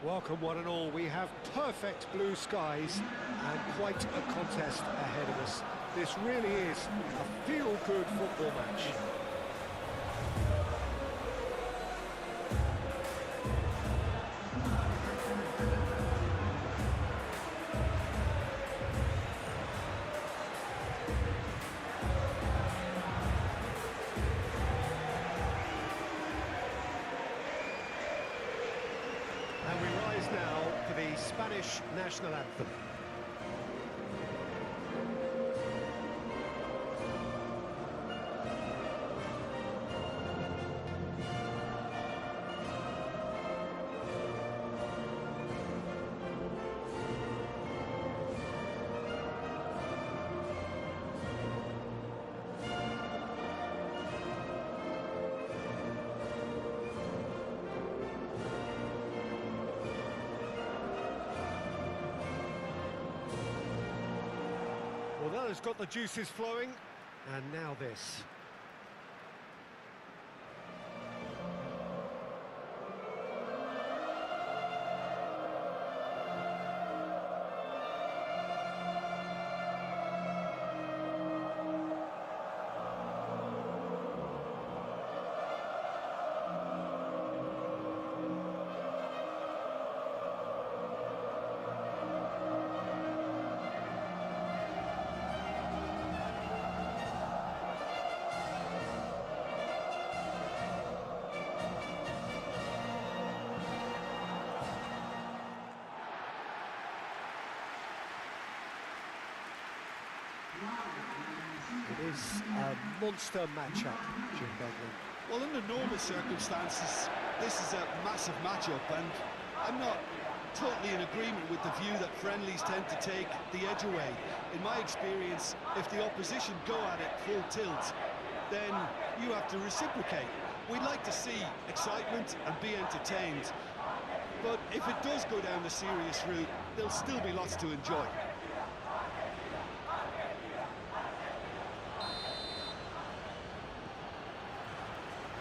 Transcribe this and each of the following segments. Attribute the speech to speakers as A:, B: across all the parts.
A: Welcome one and all. We have perfect blue skies and quite a contest ahead of us. This really is a feel-good football match. And we rise now for the Spanish national anthem. Well, that has got the juices flowing, and now this. It is a monster matchup, Jim Begley.
B: Well, under normal circumstances, this is a massive matchup, and I'm not totally in agreement with the view that friendlies tend to take the edge away. In my experience, if the opposition go at it full tilt, then you have to reciprocate. We'd like to see excitement and be entertained, but if it does go down the serious route, there'll still be lots to enjoy.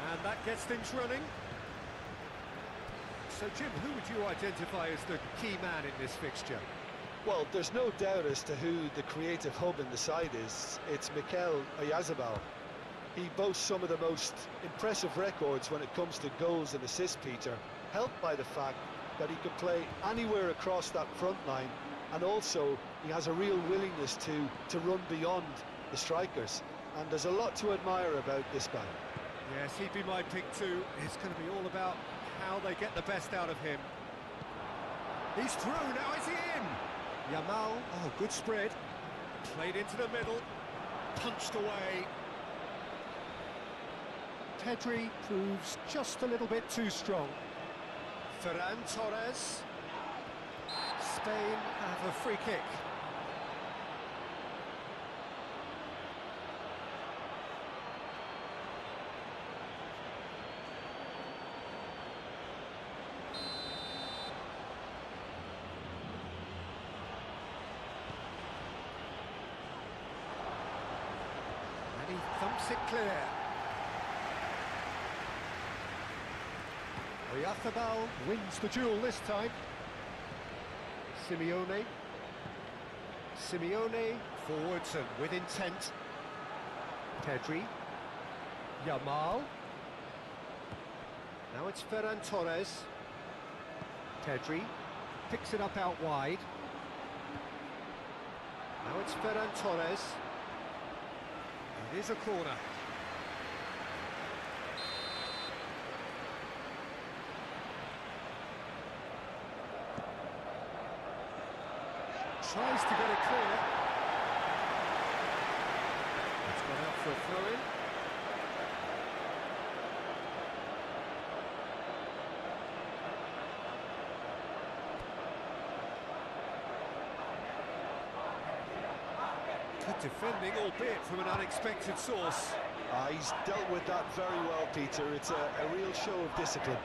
A: And that gets things running. So, Jim, who would you identify as the key man in this fixture?
C: Well, there's no doubt as to who the creative hub in the side is. It's Mikel Oyarzabal. He boasts some of the most impressive records when it comes to goals and assists, Peter, helped by the fact that he could play anywhere across that front line, and also he has a real willingness to run beyond the strikers. And there's a lot to admire about this guy.
A: Yes, he'd be my pick too. It's going to be all about how they get the best out of him. He's through, now is he in? Yamal, oh, good spread. Played into the middle, punched away. Pedri proves just a little bit too strong. Ferran Torres. Spain have a free kick. And he thumps it clear. Oyarzabal wins the duel this time. Simeone forwards and with intent. Pedri. Yamal. Now it's Ferran Torres. Pedri picks it up out wide. Now it's Ferran Torres. It is a corner. Tries to get it clear. It's gone out for a throw-in. Good defending, albeit from an unexpected source.
C: He's dealt with that very well, Peter. It's a real show of discipline.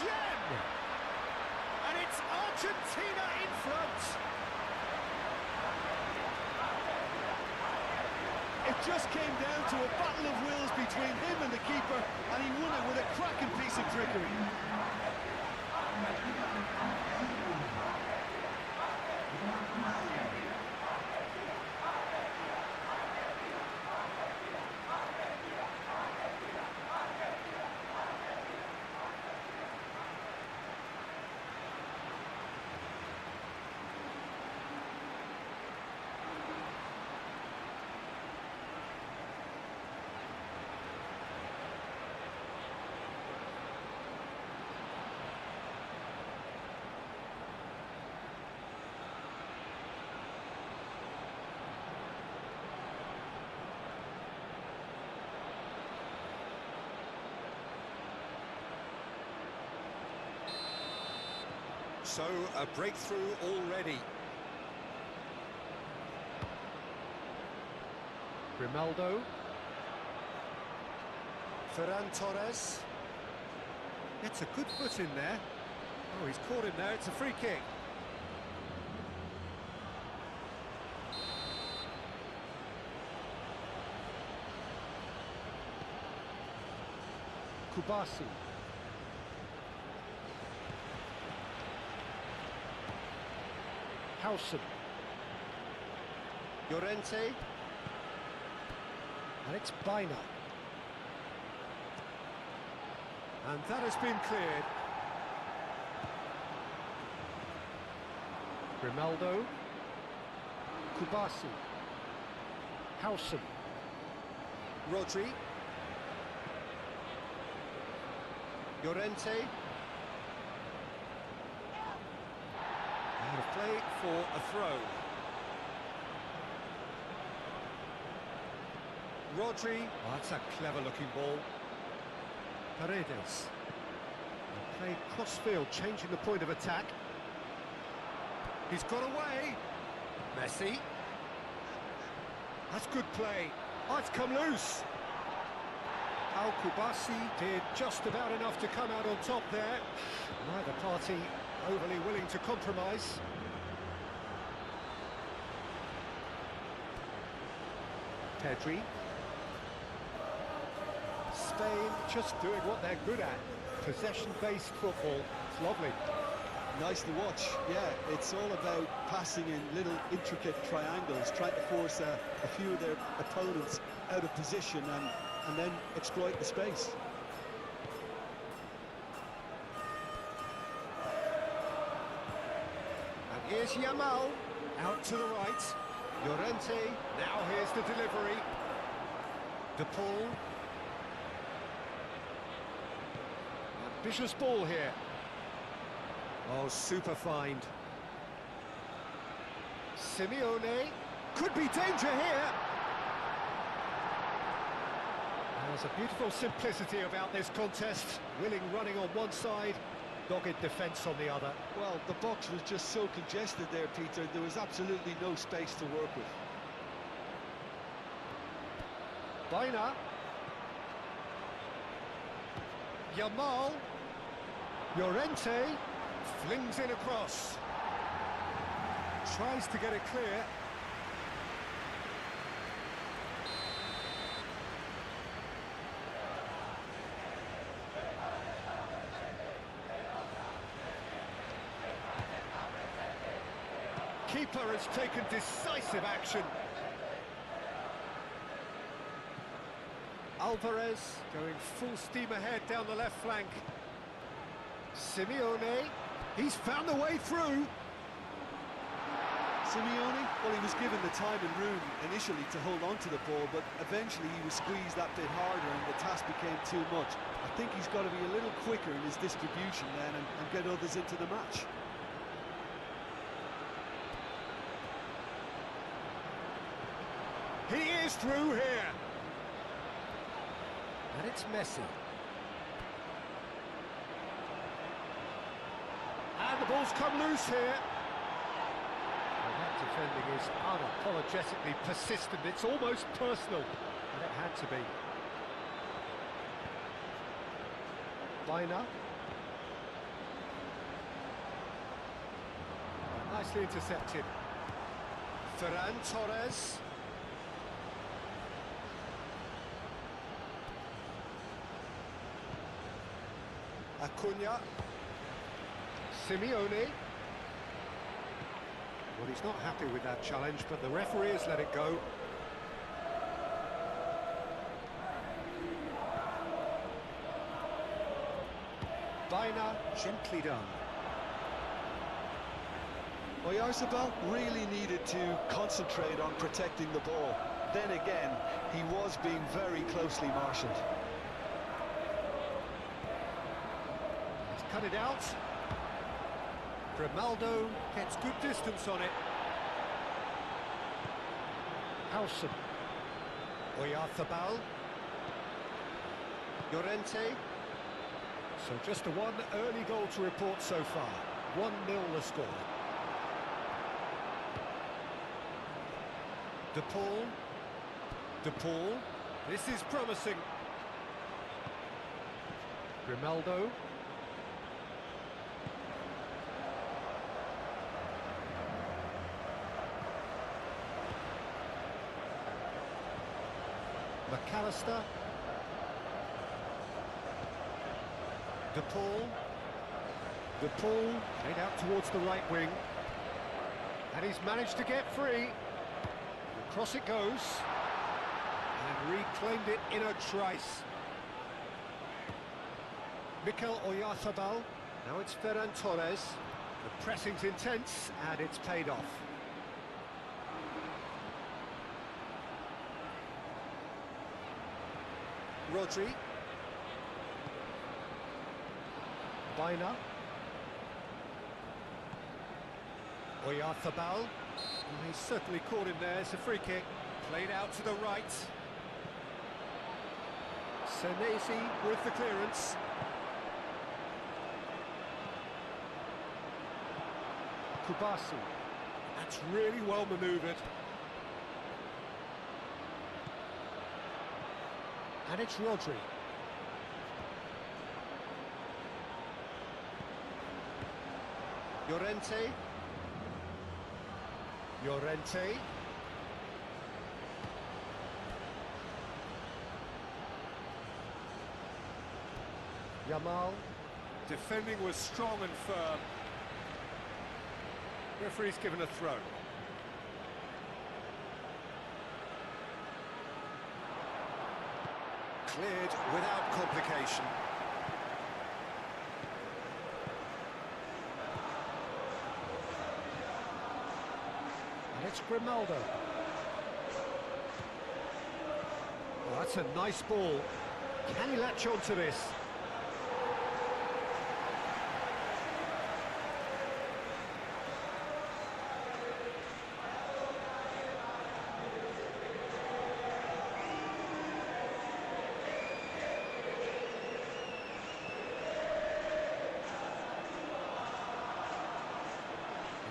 A: Gem! And it's Argentina in front.
B: It just came down to a battle of wills between him and the keeper, and he won it with a cracking piece of trickery.
A: So, a breakthrough already. Grimaldo. Ferran Torres. Gets a good foot in there. Oh, he's caught him there. It's a free kick. Kubasi. Howson. Llorente. And it's Baina. And that has been cleared. Grimaldo. Kubasi. Howson. Rodri. Llorente. Out of play for a throw. Rodri. Oh, that's a clever-looking ball. Paredes. And played cross-field, changing the point of attack. He's got away. Messi. That's good play. Oh, it's come loose. Kubasi did just about enough to come out on top there. Neither party overly willing to compromise. Pedri. Spain just doing what they're good at. Possession-based football. It's lovely.
B: Nice to watch, yeah. It's all about passing in little intricate triangles, trying to force a few of their opponents out of position and then exploit the space.
A: And here's Yamal, out to the right. Llorente, now here's the delivery. De Paul. Ambitious ball here. Oh, super find. Simeone. Could be danger here. There's a beautiful simplicity about this contest. Willing running on one side, dogged defence on the other.
B: Well, the box was just so congested there, Peter. There was absolutely no space to work with.
A: Baina. Yamal. Llorente. Flings in across. Tries to get it clear. Keeper has taken decisive action. Alvarez going full steam ahead down the left flank. Simeone, he's found the way through.
B: Simeone, well, he was given the time and room initially to hold on to the ball, but eventually he was squeezed that bit harder and the task became too much. I think he's got to be a little quicker in his distribution then and get others into the match.
A: He is through here. And it's Messi. And the ball's come loose here. Well, that defending is unapologetically persistent. It's almost personal. And it had to be. Baina. Nicely intercepted. Ferran Torres. Acuna. Simeone. Well, he's not happy with that challenge, but the referee has let it go. Baina, gently done.
C: Oyarzabal really needed to concentrate on protecting the ball. Then again, he was being very closely marshalled.
A: He's cut it out. Grimaldo gets good distance on it. Howson. Oyarzabal. Llorente. So just a one early goal to report so far. 1-0 the score. De Paul. This is promising. Grimaldo. McAllister. De Paul played out towards the right wing. And he's managed to get free. Across it goes. And reclaimed it in a trice. Mikel Oyarzabal. Now it's Ferran Torres. The pressing's intense and it's paid off. Rodri. Baina. Oyarzabal. He's certainly caught him there. It's a free kick. Played out to the right. Senesi with the clearance. Kubasi. That's really well manoeuvred. And it's Rodri. Llorente. Yamal. Defending was strong and firm. Referee's given a throw. Cleared without complication. And it's Grimaldo. Oh, that's a nice ball. Can he latch on to this?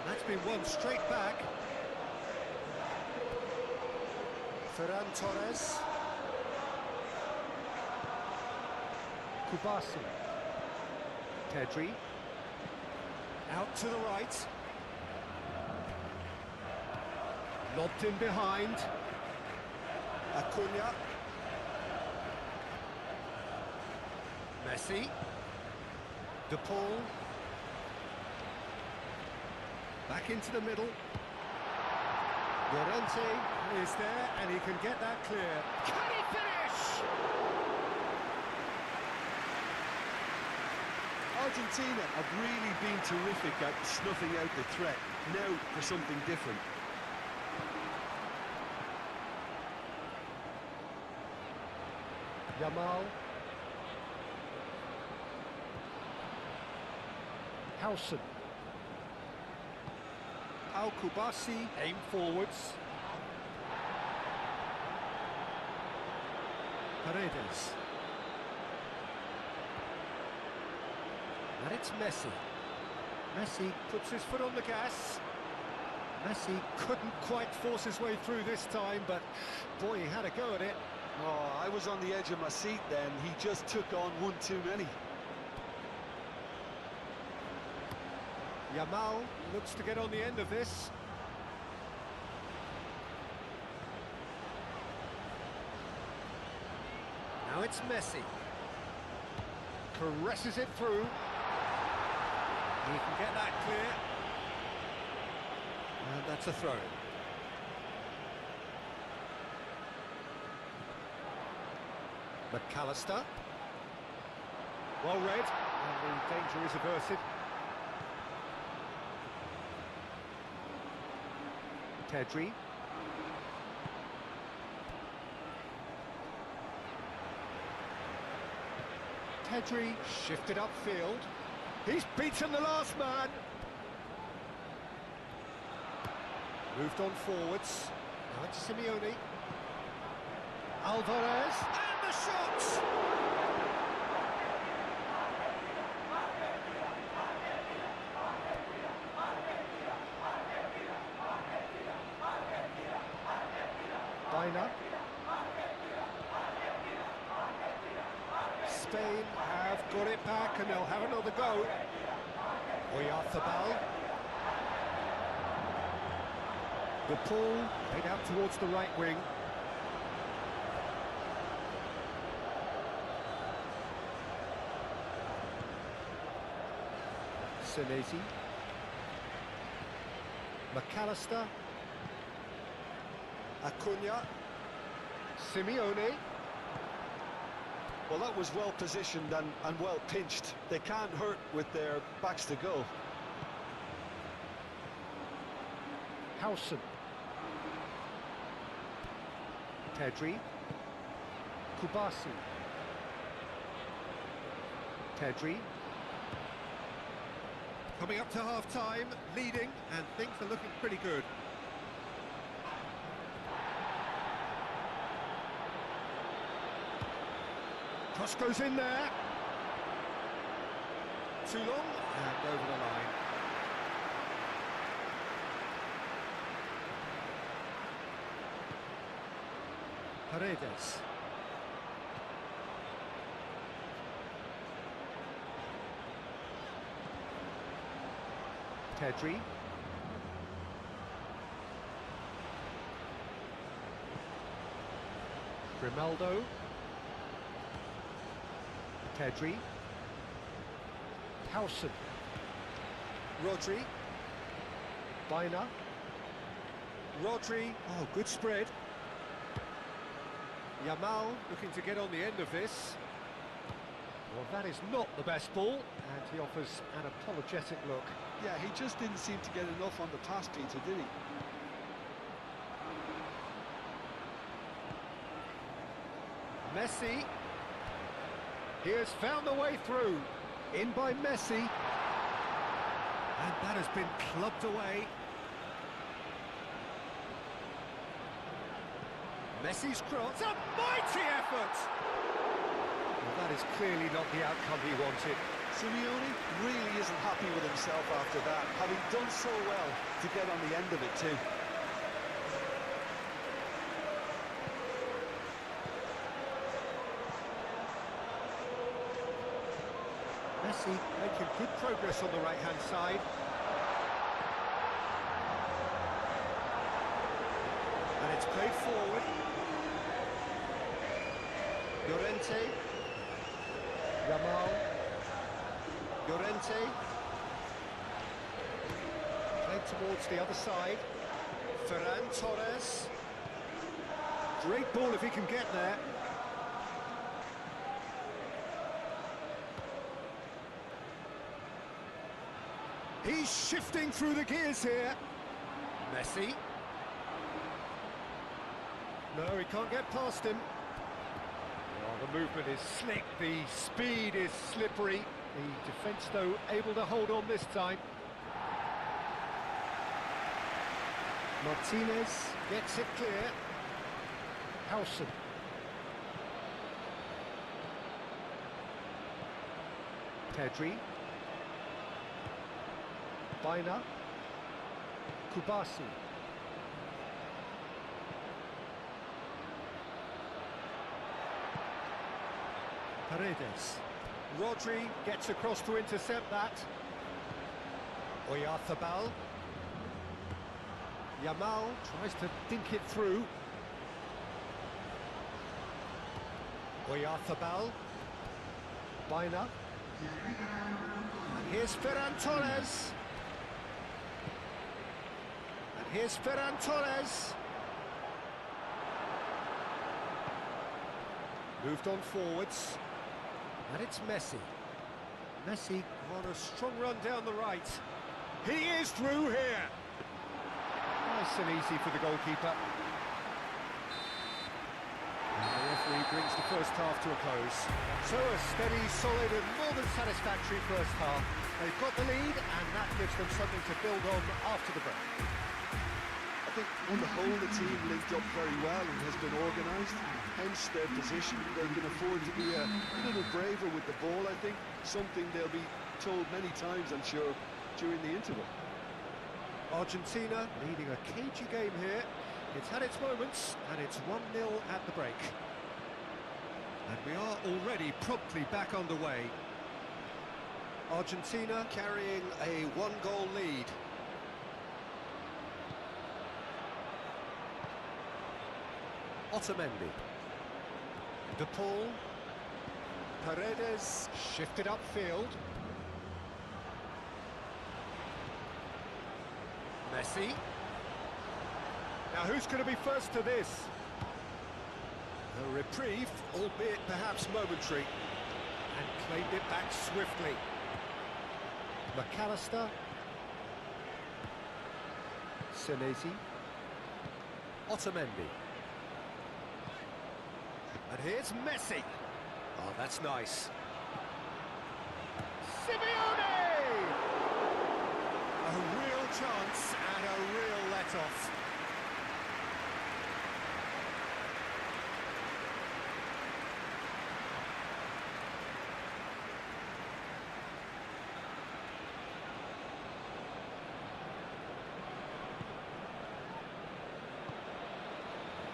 A: That's been won straight back. Ferran Torres. Kubasi. Pedri. Out to the right. Lobbed in behind. Acuna. Messi. De Paul. Back into the middle. Llorente is there and he can get that clear. Can he finish?
B: Argentina have really been terrific at snuffing out the threat. Now for something different.
A: Yamal. Howson. Kubasi, aim forwards. Paredes. And it's Messi. Messi puts his foot on the gas. Messi couldn't quite force his way through this time, but boy, he had a go at it.
C: Oh, I was on the edge of my seat then. He just took on one too many.
A: Yamal looks to get on the end of this. Now it's Messi. caresses it through. He can get that clear. And that's a throw. McAllister. Well read, and the danger is averted. Pedri. Pedri shifted upfield. He's beaten the last man. Moved on forwards. Now it's Simeone. Alvarez. And the shots! Baina. Spain have got it back and they'll have another go. Oyarzabal. The pull played out towards the right wing. Senesi. McAllister. Acuna. Simeone.
C: Well, that was well positioned and well pinched. They can't hurt with their backs to goal.
A: Howson. Pedri. Kubasi. Pedri. Coming up to half-time, leading, and things are looking pretty good. Cross goes in there. Too long, and over the line. Paredes. Pedri. Grimaldo. Pedri. Howson. Rodri. Baina. Rodri. Oh, good spread. Yamal looking to get on the end of this. Well, that is not the best ball, and he offers an apologetic look.
B: Yeah, he just didn't seem to get enough on the pass, Peter, did he?
A: Messi. He has found the way through. In by Messi. And that has been clubbed away. Messi's cross. A mighty effort! Well, that is clearly not the outcome he wanted.
B: Simeone really isn't happy with himself after that, having done so well to get on the end of it too.
A: Messi making good progress on the right-hand side. And it's played forward. Llorente. Yamal. Llorente. Played towards the other side. Ferran Torres. Great ball if he can get there. He's shifting through the gears here. Messi. No, he can't get past him. Oh, the movement is slick, the speed is slippery. The defence, though, able to hold on this time. Martinez gets it clear. Howson. Pedri. Baina. Kubasi. Paredes. Rodri gets across to intercept that. Oyarzabal. Yamal tries to dink it through. Oyarzabal. Baina. And here's Ferran Torres. And here's Ferran Torres. Moved on forwards. And it's Messi. Messi on a strong run down the right. He is through here. Nice and easy for the goalkeeper. And the referee brings the first half to a close. So a steady, solid and more than satisfactory first half. They've got the lead and that gives them something to build on after the break.
B: I think on the whole the team linked up very well and has been organised, hence their position. They can afford to be a little braver with the ball, I think, something they'll be told many times, I'm sure, during the interval.
A: Argentina leading a cagey game here. It's had its moments and it's 1-0 at the break. And we are already promptly back underway. Argentina carrying a 1-goal lead. Otamendi. De Paul. Paredes shifted upfield. Messi. Now who's going to be first to this? A reprieve, albeit perhaps momentary. And claimed it back swiftly. McAllister. Senesi. Otamendi. And here's Messi. Oh, that's nice. Simeone! A real chance and a real let-off.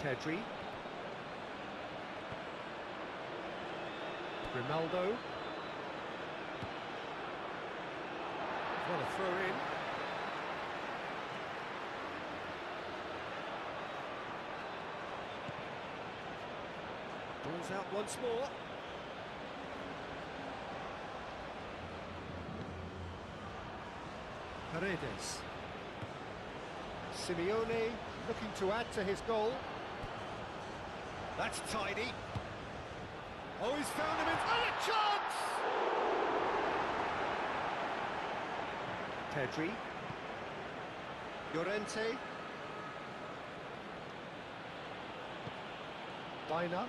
A: Pedri. Ronaldo. What a throw in. Ball's out once more. Paredes. Simeone looking to add to his goal. That's tidy. Oh, he's found him in... Oh, a chance! Pedri. Llorente. Baina.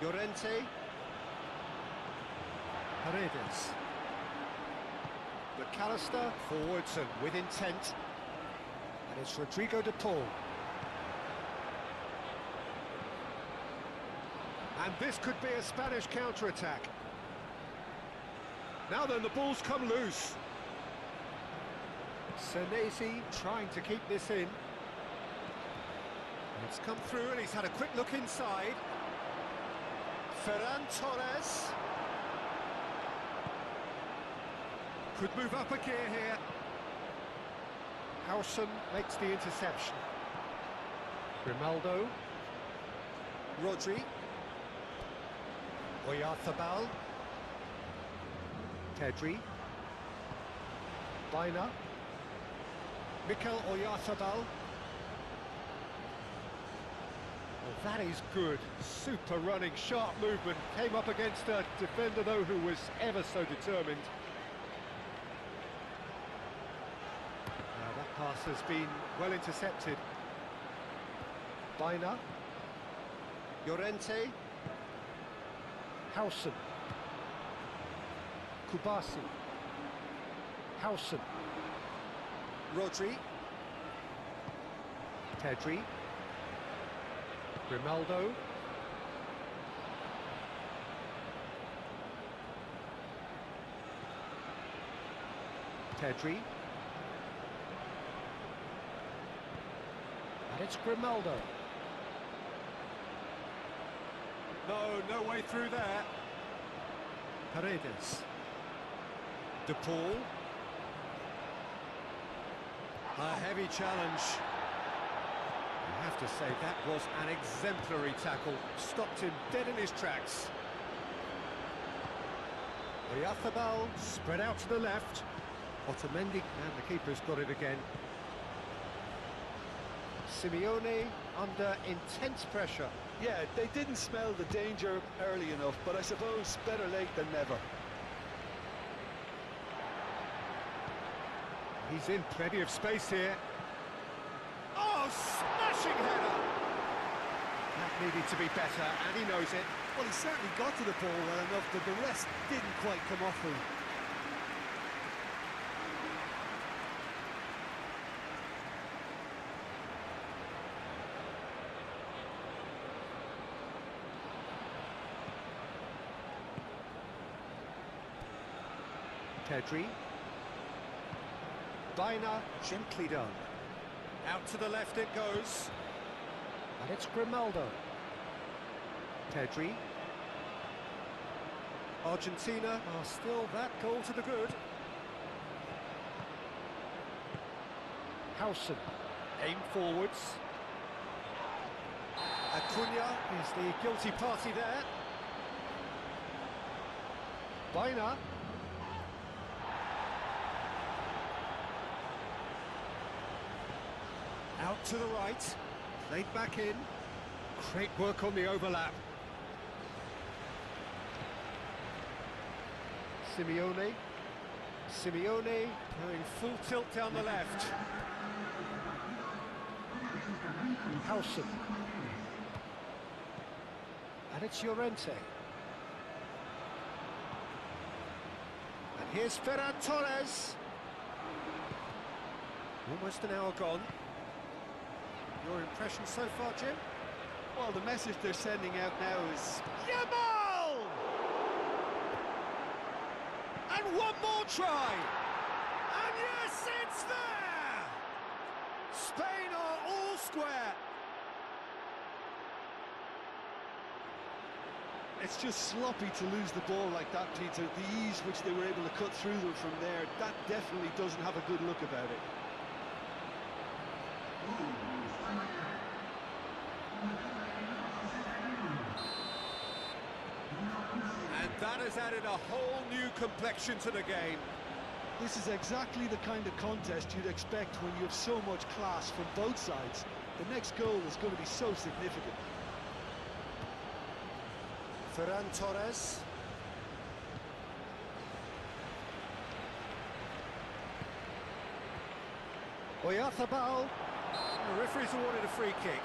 A: Llorente. Paredes. McAllister forwards and with intent. And it's Rodrigo de Paul. And this could be a Spanish counter-attack. Now then, the ball's come loose. Senesi trying to keep this in. It's come through and he's had a quick look inside. Ferran Torres. Could move up a gear here. Howson makes the interception. Grimaldo. Rodri. Oyarzabal. Pedri. Baina. Mikel Oyarzabal. Well, that is good. Super running, sharp movement. Came up against a defender, though, who was ever so determined. Now, that pass has been well intercepted. Baina. Llorente. Howson. Kubasi. Howson. Rodri. Pedri. Grimaldo. Pedri. And it's Grimaldo. No way through there. Paredes. De Paul. A heavy challenge. I have to say that was an exemplary tackle. Stopped him dead in his tracks. Oyarzábal spread out to the left. Otamendi, and the keeper's got it again. Simeone under intense pressure.
C: Yeah, they didn't smell the danger early enough, but I suppose better late than never.
A: He's in plenty of space here. Oh, smashing header! That needed to be better, and he knows it.
B: Well, he certainly got to the ball well enough, but the rest didn't quite come off him.
A: Pedri. Baina, gently done. Out to the left it goes. And it's Grimaldo. Pedri. Argentina are still that goal to the good. Howson. Aim forwards. Acuna is the guilty party there. Baina. Out to the right, played back in. Great work on the overlap. Simeone. Simeone going full tilt down the left. Howson. And it's Llorente. And here's Ferran Torres. Almost an hour gone. Your impression so far, Jim?
B: Well, the message they're sending out now is...
A: Yamal! And one more try! And yes, it's there! Spain are all square.
B: It's just sloppy to lose the ball like that, Peter. The ease which they were able to cut through them from there, that definitely doesn't have a good look about it.
A: And that has added a whole new complexion to the game.
B: This is exactly the kind of contest you'd expect when you have so much class from both sides. The next goal is going to be so significant.
A: Ferran Torres. Oyarzábal. The referee's awarded a free kick.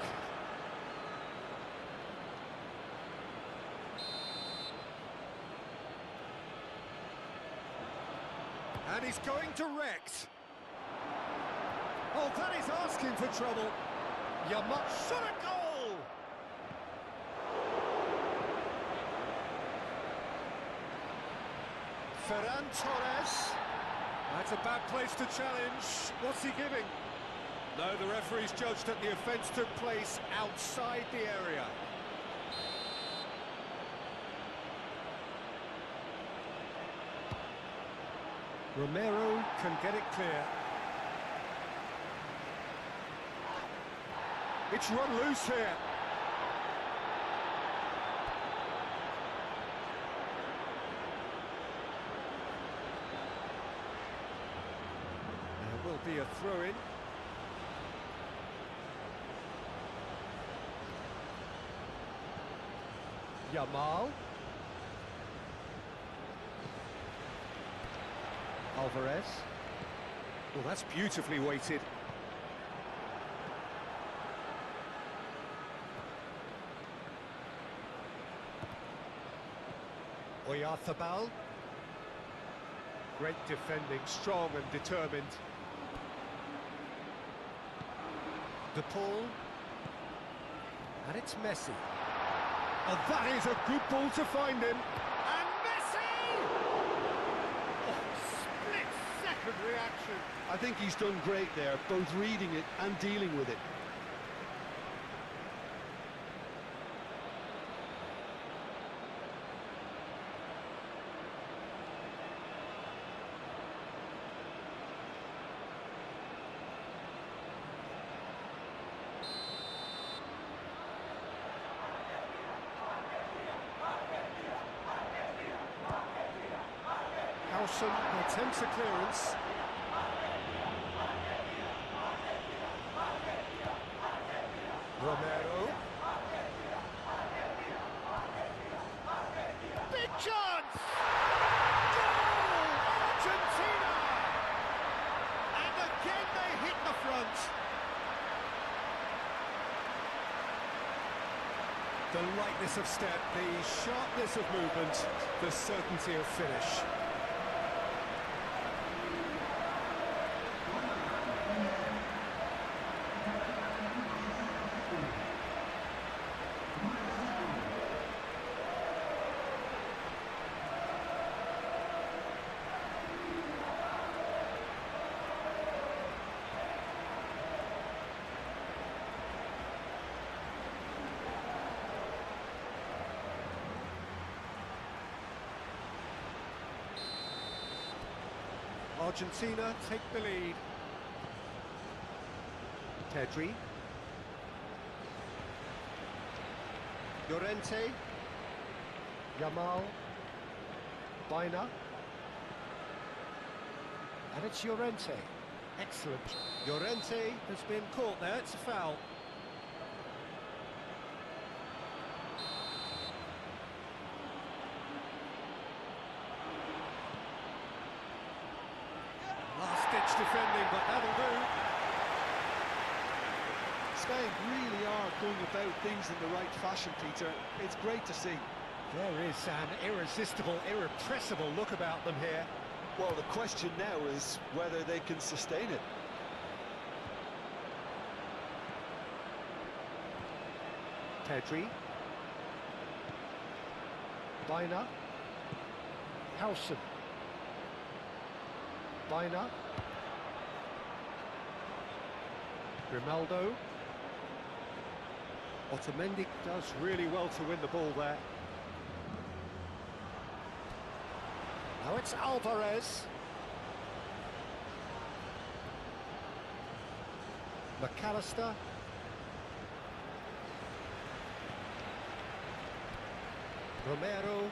A: And he's going direct. Oh, that is asking for trouble. Yamal shot a goal! Ferran Torres. That's a bad place to challenge. What's he giving? No, the referee's judged that the offence took place outside the area. Romero can get it clear. It's run loose here. There will be a throw-in. Yamal. Alvarez. Well, that's beautifully weighted. Oyarzábal. Great defending, strong and determined. De Paul. And it's Messi. Oh, that is a good ball to find him. And Messi! Oh, split-second reaction.
B: I think he's done great there, both reading it and dealing with it.
A: Howson attempts a clearance. Romero. Big chance! Goal! Argentina! And again they hit the front. The lightness of step, the sharpness of movement, the certainty of finish. Argentina take the lead. Pedri. Llorente. Yamal. Baina. And it's Llorente. Excellent. Llorente has been caught there, it's a foul. Last-ditch defending, but that'll do.
B: Spain really are going about things in the right fashion, Peter. It's great to see.
A: There is an irresistible, irrepressible look about them here.
C: Well, the question now is whether they can sustain it.
A: Pedri. Baina. Howson. Baina. Grimaldo. Otamendi does really well to win the ball there. Now it's Alvarez. McAllister. Romero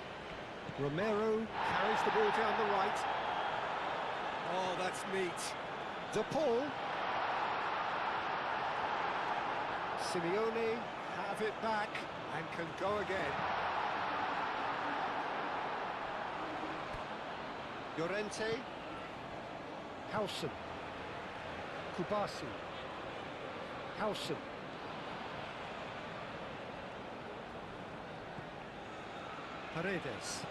A: carries the ball down the right. Oh, that's neat. De Paul. Simeone have it back and can go again. Llorente. Howson. Kubasi. Howson. Paredes.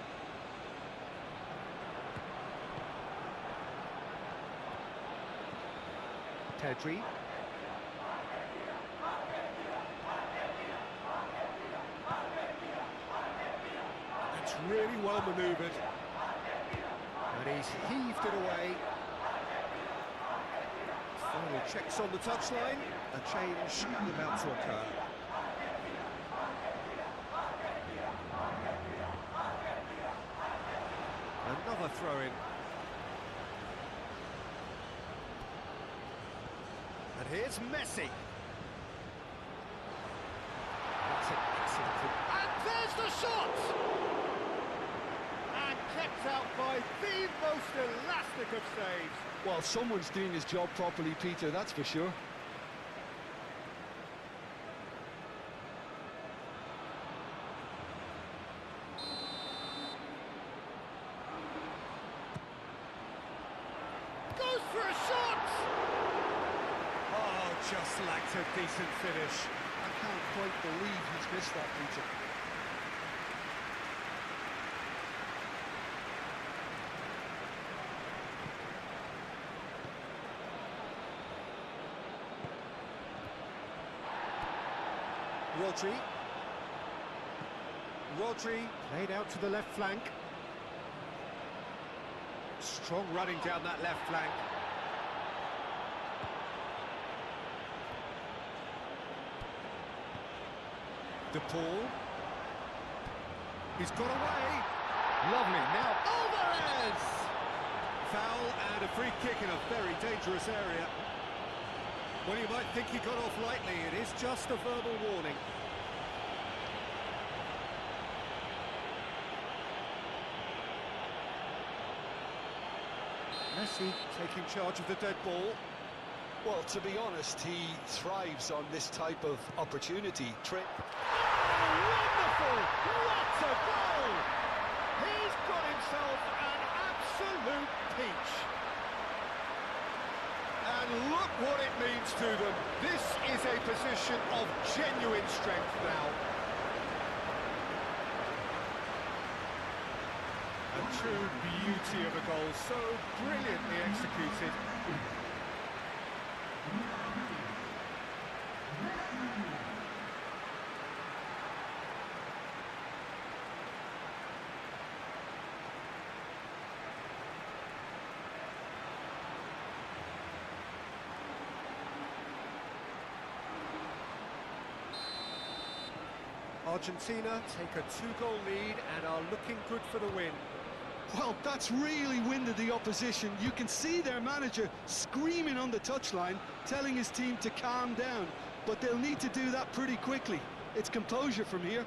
A: Pedri. That's really well manoeuvred. And he's heaved it away. Final checks on the touchline. A change about to occur. Another throw-in. And here's Messi. That's an excellent... And there's the shot! And kept out by the most elastic of saves.
C: Well, someone's doing his job properly, Peter, that's for sure.
A: Goes for a shot! Oh, just lacked a decent finish.
B: I can't quite believe he's missed that, Peter.
A: Rodri played out to the left flank. Strong running down that left flank. De Paul. He's got away. Lovely. Now Alvarez! Foul and a free kick in a very dangerous area. Well, you might think he got off lightly. It is just a verbal warning. Messi taking charge of the dead ball.
C: Well, to be honest, he thrives on this type of opportunity.
A: Oh, wonderful! What a goal! He's got himself an absolute peach. And look what it means to them. This is a position of genuine strength now. A true beauty of a goal, so brilliantly executed. Argentina take a 2-goal lead and are looking good for the win.
B: Well, that's really winded the opposition. You can see their manager screaming on the touchline, telling his team to calm down. But they'll need to do that pretty quickly. It's composure from here.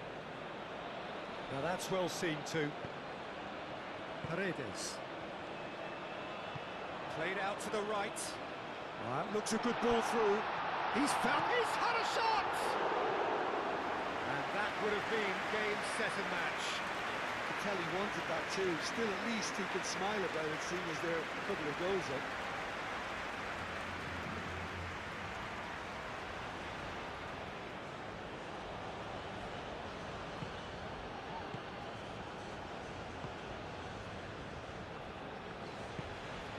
A: Now that's well seen too. Paredes. Played out to the right. That looks a good ball through. He's had a shot! And that would have been game, set and match.
B: You could tell he wanted that too. Still, at least he can smile about it, seeing as there are a couple of goals up.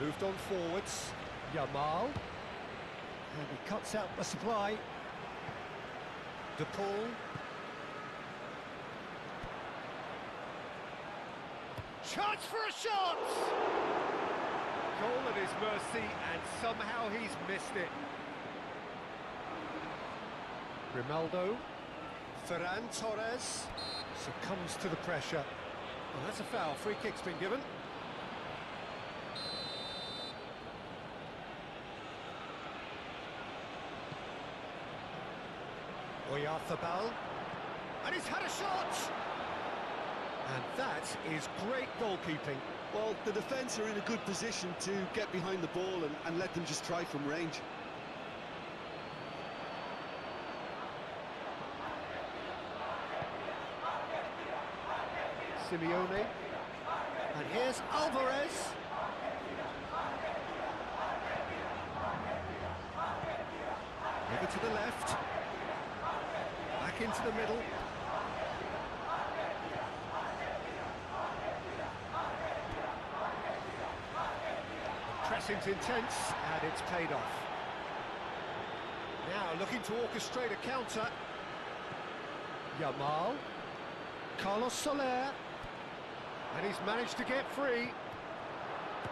A: Moved on forwards. Yamal. And he cuts out the supply. De Paul. Chance for a shot! Goal at his mercy, and somehow he's missed it. Grimaldo. Ferran Torres succumbs to the pressure. Well, that's a foul. Free kick's been given. Oyarzabal. And he's had a shot! And that is great goalkeeping.
B: Well, the defence are in a good position to get behind the ball and let them just try from range.
A: Simeone. And here's Alvarez. Over to the left. Back into the middle. Pressing's intense, and it's paid off. Now looking to orchestrate a counter. Yamal. Carlos Soler. And he's managed to get free.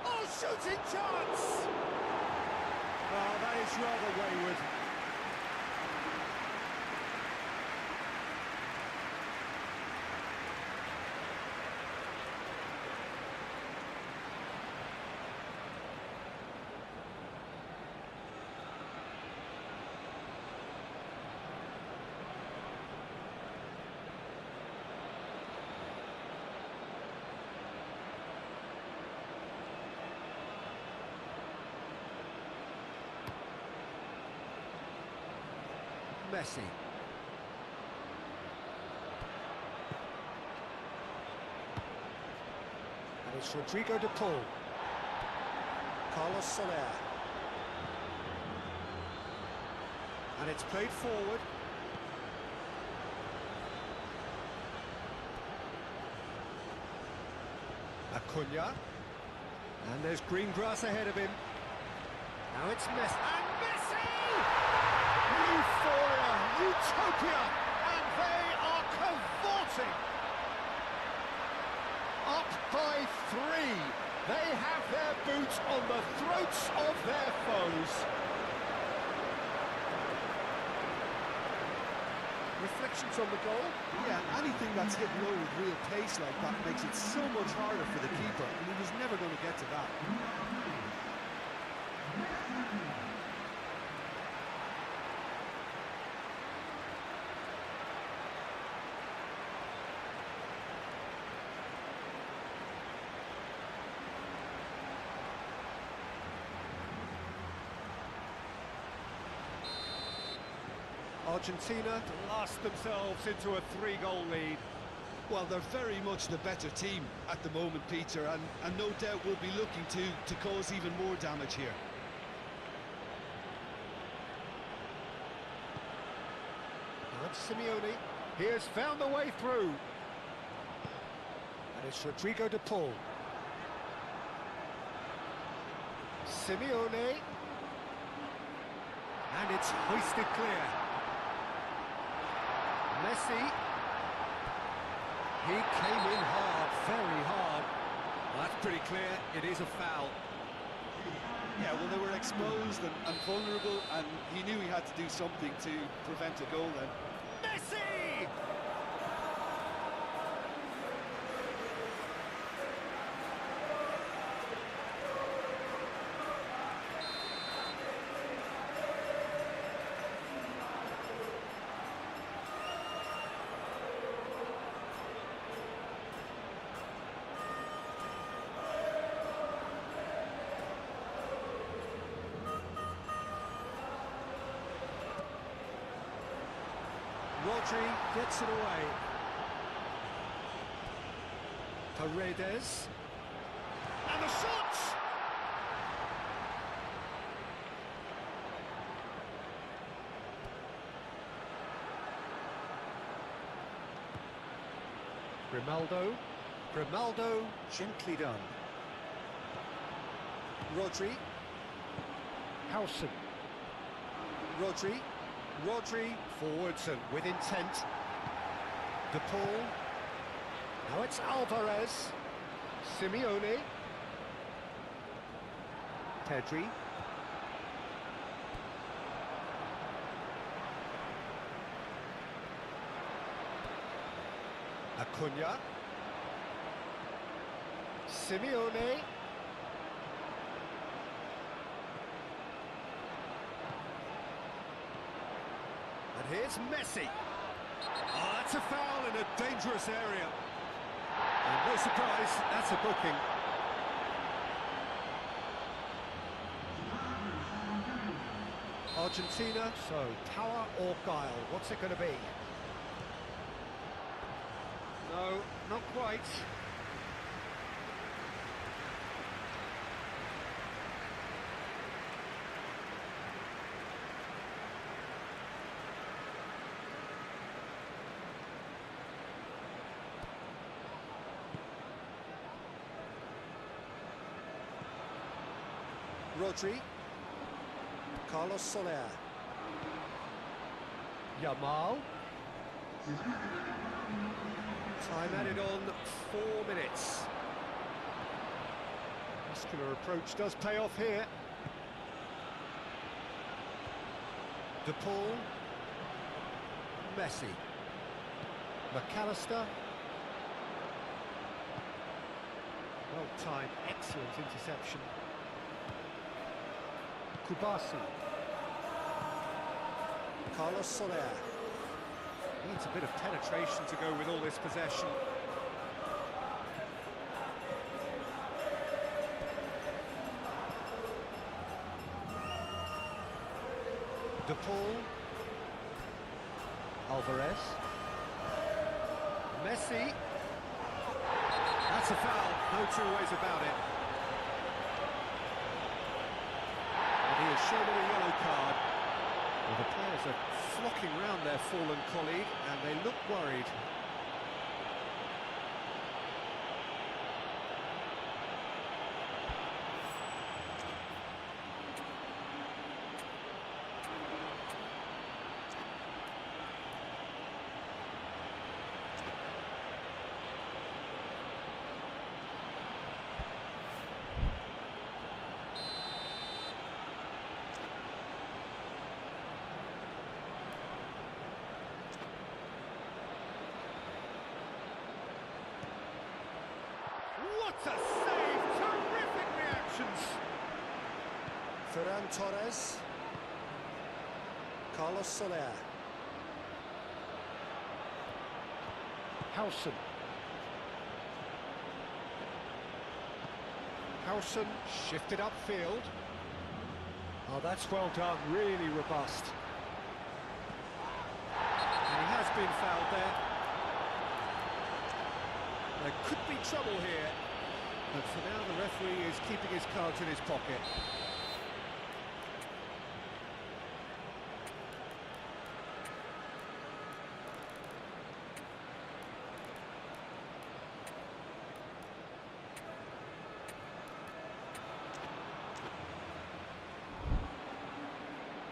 A: Oh, shooting chance! Oh, that is rather wayward. Messi. And it's Rodrigo de Paul. Carlos Soler. And it's played forward. Acuna. And there's green grass ahead of him. Now it's Messi. And Messi! Euphoria, utopia, and they are cavorting. Up by 3. They have their boots on the throats of their foes. Reflections on the goal?
B: Yeah, anything that's hit low with real pace like that makes it so much harder for the keeper, and he was never going to get to that.
A: Argentina blast themselves into a 3-goal lead.
B: Well, they're very much the better team at the moment, Peter, and no doubt will be looking to cause even more damage here.
A: And Simeone, he has found the way through. And it's Rodrigo de Paul. Simeone. And it's hoisted clear. Messi. He came in hard, very hard. Well, that's pretty clear, it is a foul.
B: Yeah, well, they were exposed and vulnerable, and he knew he had to do something to prevent a goal then.
A: Messi! Rodri gets it away. Paredes. And the shot! Grimaldo, gently done. Rodri. Howson. Rodri forwards and with intent. De Paul. Now it's Alvarez. Simeone. Pedri. Acuna. Simeone. And here's Messi. Oh, that's a foul in a dangerous area. And no surprise, that's a booking. Argentina, so power or guile, what's it going to be? No, not quite. Rodri. Carlos Soler. Yamal. Time added on 4 minutes. Muscular approach does pay off here. De Paul. Messi. McAllister. Well timed, excellent interception. Kubasi. Carlos Soler. Needs a bit of penetration to go with all this possession. De Paul. Alvarez. Messi. That's a foul, no two ways about it. And he has shown him a yellow card. Well, the players are flocking round their fallen colleague and they look worried. What a save! Terrific reactions! Ferran Torres. Carlos Soler. Howson. Howson shifted upfield. Oh, that's well done, really robust. And he has been fouled there. There could be trouble here. But for now, the referee is keeping his cards in his pocket.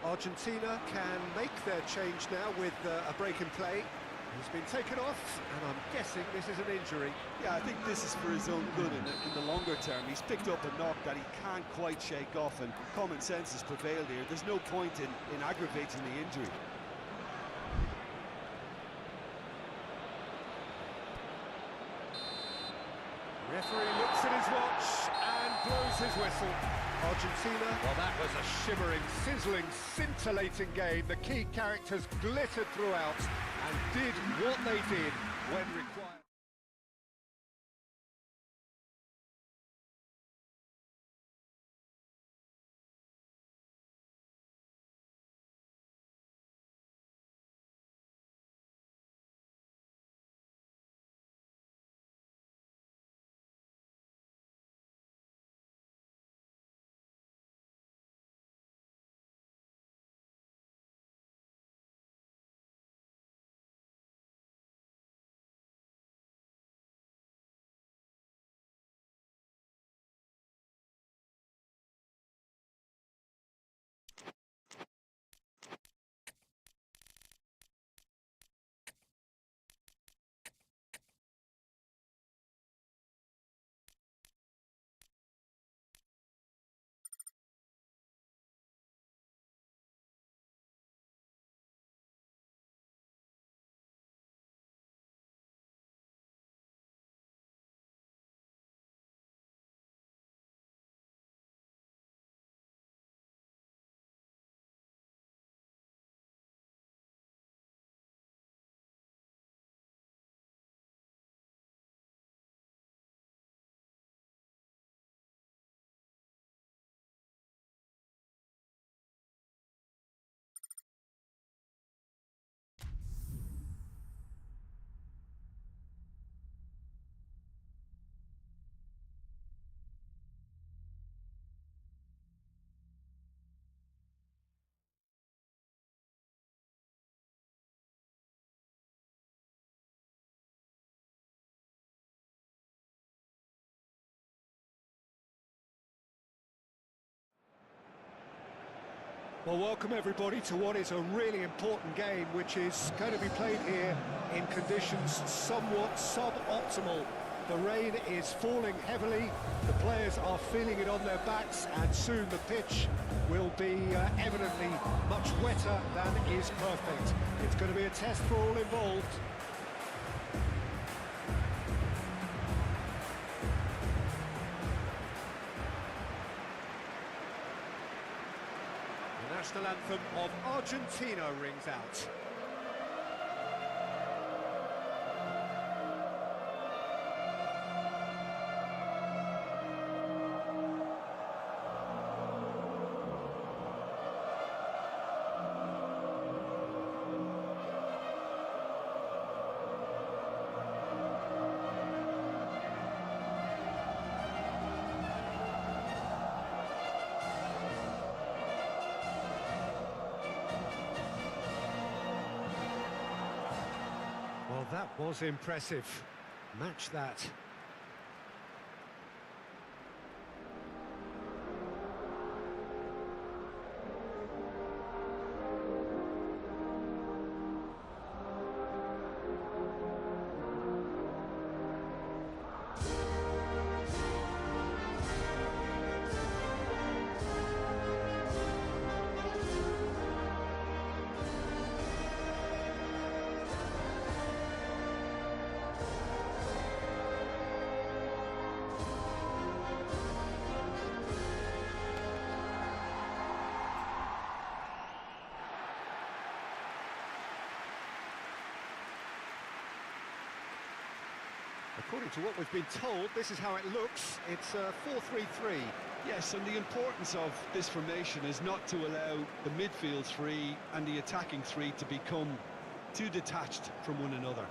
A: Argentina can make their change now with a break in play. He's been taken off, and I'm guessing this is an injury.
B: Yeah, I think this is for his own good in the longer term. He's picked up a knock that he can't quite shake off, and common sense has prevailed here. There's no point in aggravating the injury.
A: Referee looks at his watch and blows his whistle. Argentina, well, that was a shimmering, sizzling, scintillating game. The key characters glittered throughout and did what they did when required. Well, welcome everybody to what is a really important game, which is going to be played here in conditions somewhat suboptimal. The rain is falling heavily, the players are feeling it on their backs, and soon the pitch will be evidently much wetter than is perfect. It's going to be a test for all involved. The national anthem of Argentina rings out. Well, that was impressive. Match that. According to what we've been told, this is how it looks. It's 4-3-3.
B: Yes, and the importance of this formation is not to allow the midfield three and the attacking three to become too detached from one another.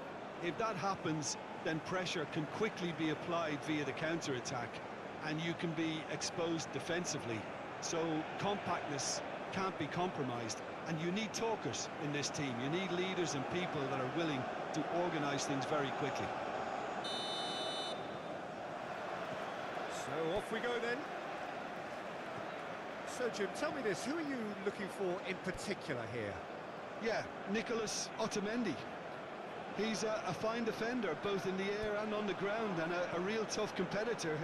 B: If that happens, then pressure can quickly be applied via the counter-attack, and you can be exposed defensively. So compactness can't be compromised, and you need talkers in this team. You need leaders and people that are willing to organise things very quickly.
A: So off we go then. So Jim, tell me this, who are you looking for in particular here?
B: Yeah, Nicolas Otamendi. He's a fine defender, both in the air and on the ground, and a real tough competitor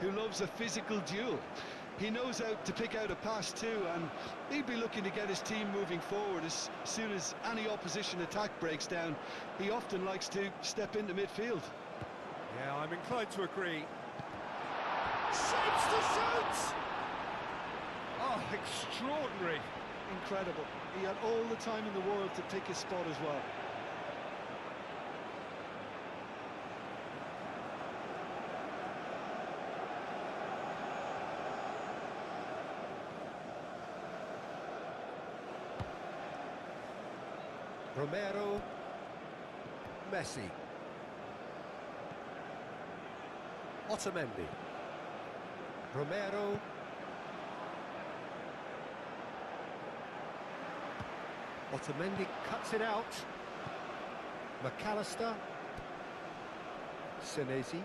B: who loves a physical duel. He knows how to pick out a pass too, and he'd be looking to get his team moving forward as soon as any opposition attack breaks down. He often likes to step into midfield.
A: Yeah, I'm inclined to agree. Shapes to shoot! Oh, extraordinary.
C: Incredible. He had all the time in the world to pick his spot as well.
A: Romero, Messi, Otamendi, Romero, Otamendi cuts it out, McAllister, Senesi,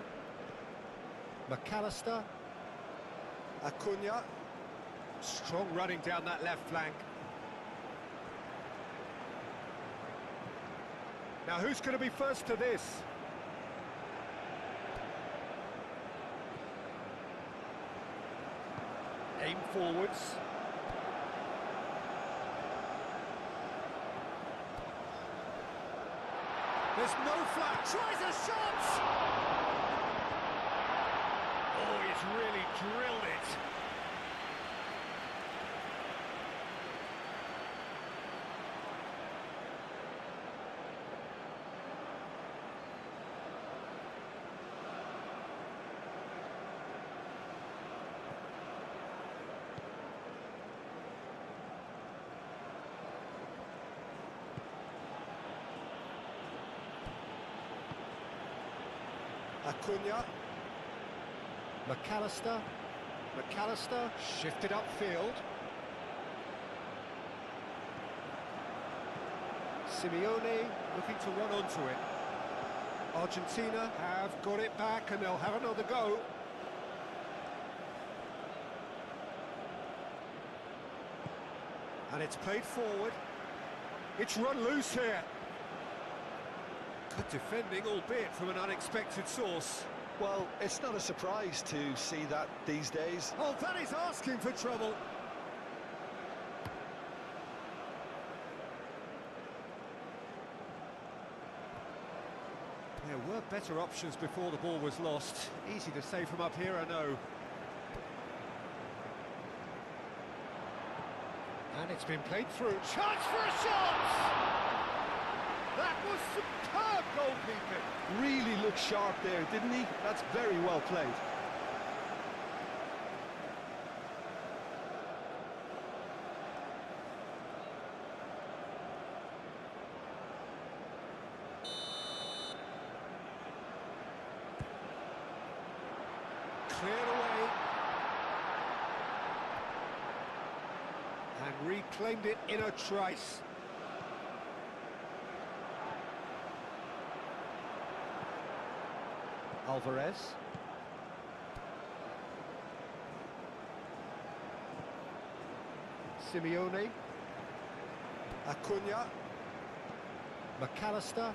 A: McAllister, Acuna, strong running down that left flank. Now who's going to be first to this? Aim forwards. There's no flat. Tries a shot! Oh, he's really drilled it. Acuna, McAllister, shifted upfield. Simeone looking to run onto it. Argentina have got it back and they'll have another go. And it's played forward. It's run loose here. Good defending, albeit from an unexpected source.
C: Well, it's not a surprise to see that these days.
A: Oh, that is asking for trouble. There were better options before the ball was lost. Easy to say from up here, I know. And it's been played through. Chance for a shot! That was superb goalkeeping.
B: Really looked sharp there, didn't he? That's very well played.
A: Cleared away. And reclaimed it in a trice. Alvarez. Simeone. Acuna. McAllister.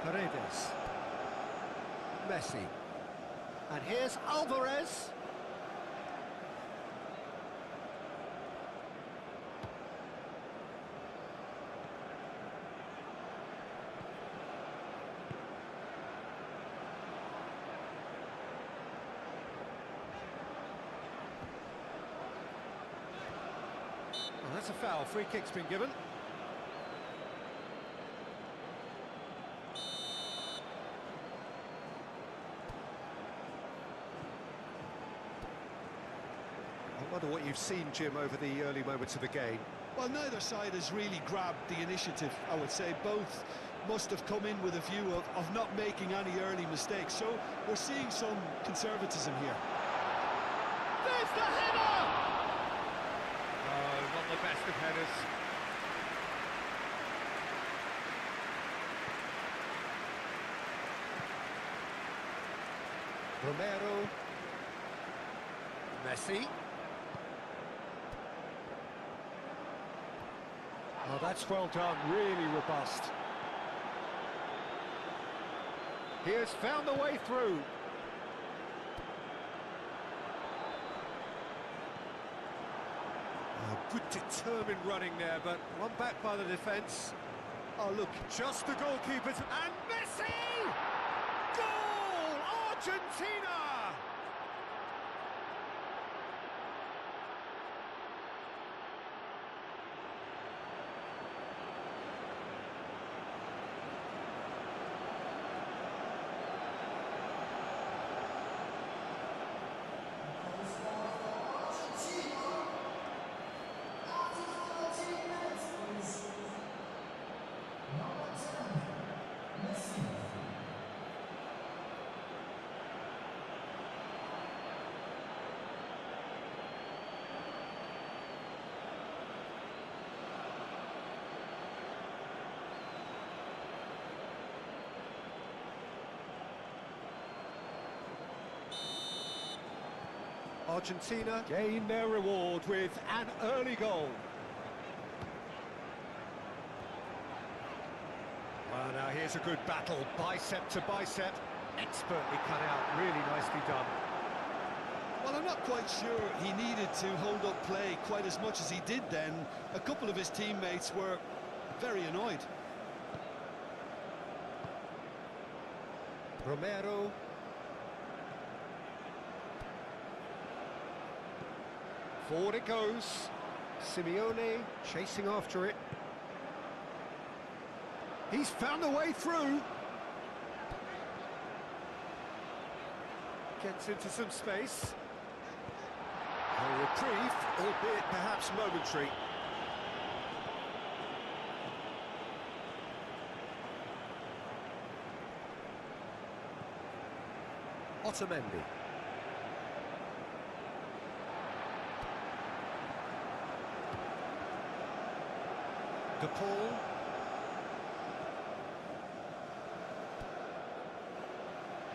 A: Paredes. Messi. And here's Alvarez. Well, that's a foul. Free kick's been given. after what you've seen, Jim, over the early moments of the game?
B: Well, neither side has really grabbed the initiative, I would say. Both must have come in with a view of not making any early mistakes. So we're seeing some conservatism here.
A: There's the header! Oh, not the best of headers. Romero. Messi. Oh, that's well done, really robust. He has found the way through. Oh, good determined running there, but one back by the defence. Oh, look, just the goalkeepers. And Messi! Goal! Argentina! Argentina gain their reward with an early goal. Well, now here's a good battle, bicep to bicep, expertly cut out, really nicely done.
B: Well, I'm not quite sure he needed to hold up play quite as much as he did then. A couple of his teammates were very annoyed.
A: Romero. Forward it goes. Simeone chasing after it. He's found a way through. Gets into some space. A reprieve, albeit perhaps momentary. Otamendi. De Paul.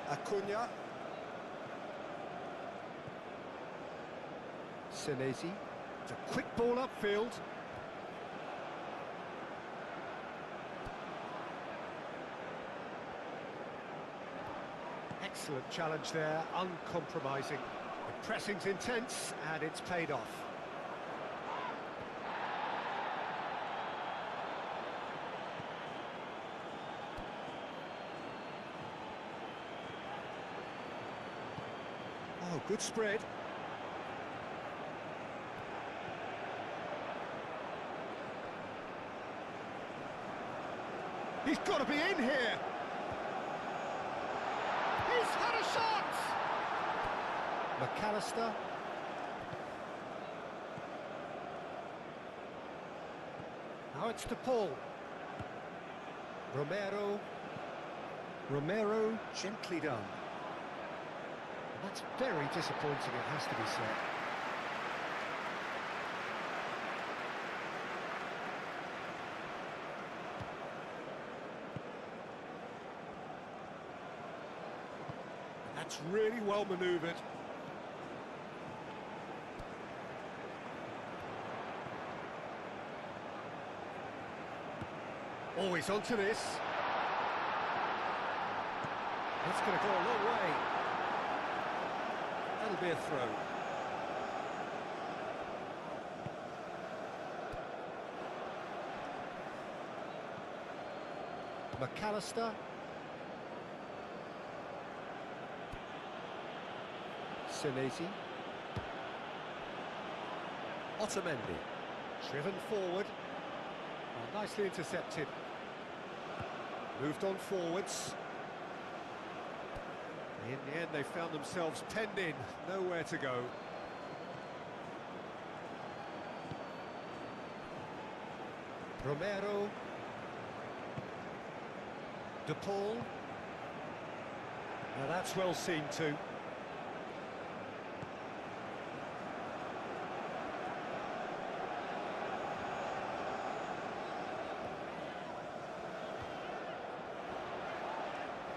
A: Acuna. Senesi. It's a quick ball upfield. Excellent challenge there, uncompromising. The pressing's intense and it's paid off. Oh, good spread. He's got to be in here. He's had a shot. McAllister. Now it's De Paul. Romero. Romero, gently done. That's very disappointing, it has to be said. That's really well manoeuvred. Always onto this. That's going to go a long way. That'll be a throw. McAllister. Senesi. Otamendi. Driven forward. Oh, nicely intercepted. Moved on forwards. In the end, they found themselves penned in, nowhere to go. Romero. De Paul. Now that's well seen too.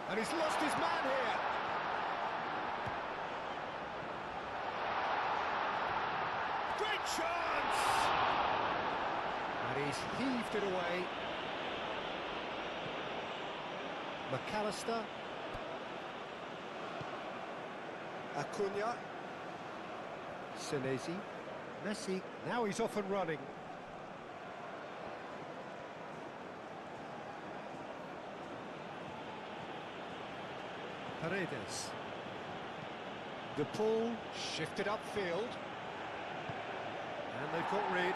A: And he's lost his man here. Great chance! And he's heaved it away. McAllister. Acuna. Senesi. Messi. Now he's off and running. Paredes. De Paul shifted upfield. And they've got rid.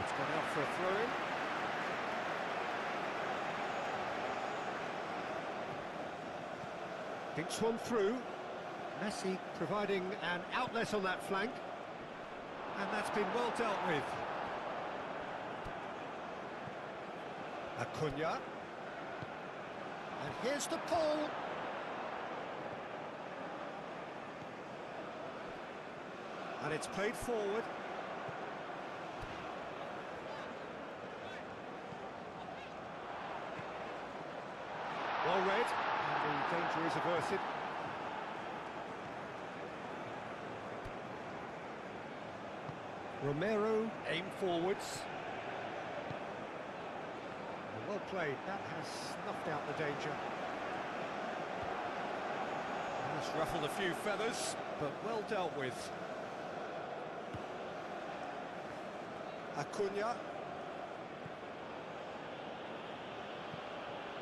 A: It's gone out for a throw-in. Thinks one through. Messi providing an outlet on that flank. And that's been well dealt with. Acuna. And here's the Paul. And it's played forward. Well read, and the danger is averted. Romero, aim forwards. Well played, that has snuffed out the danger. That's ruffled a few feathers, but well dealt with. Acuna.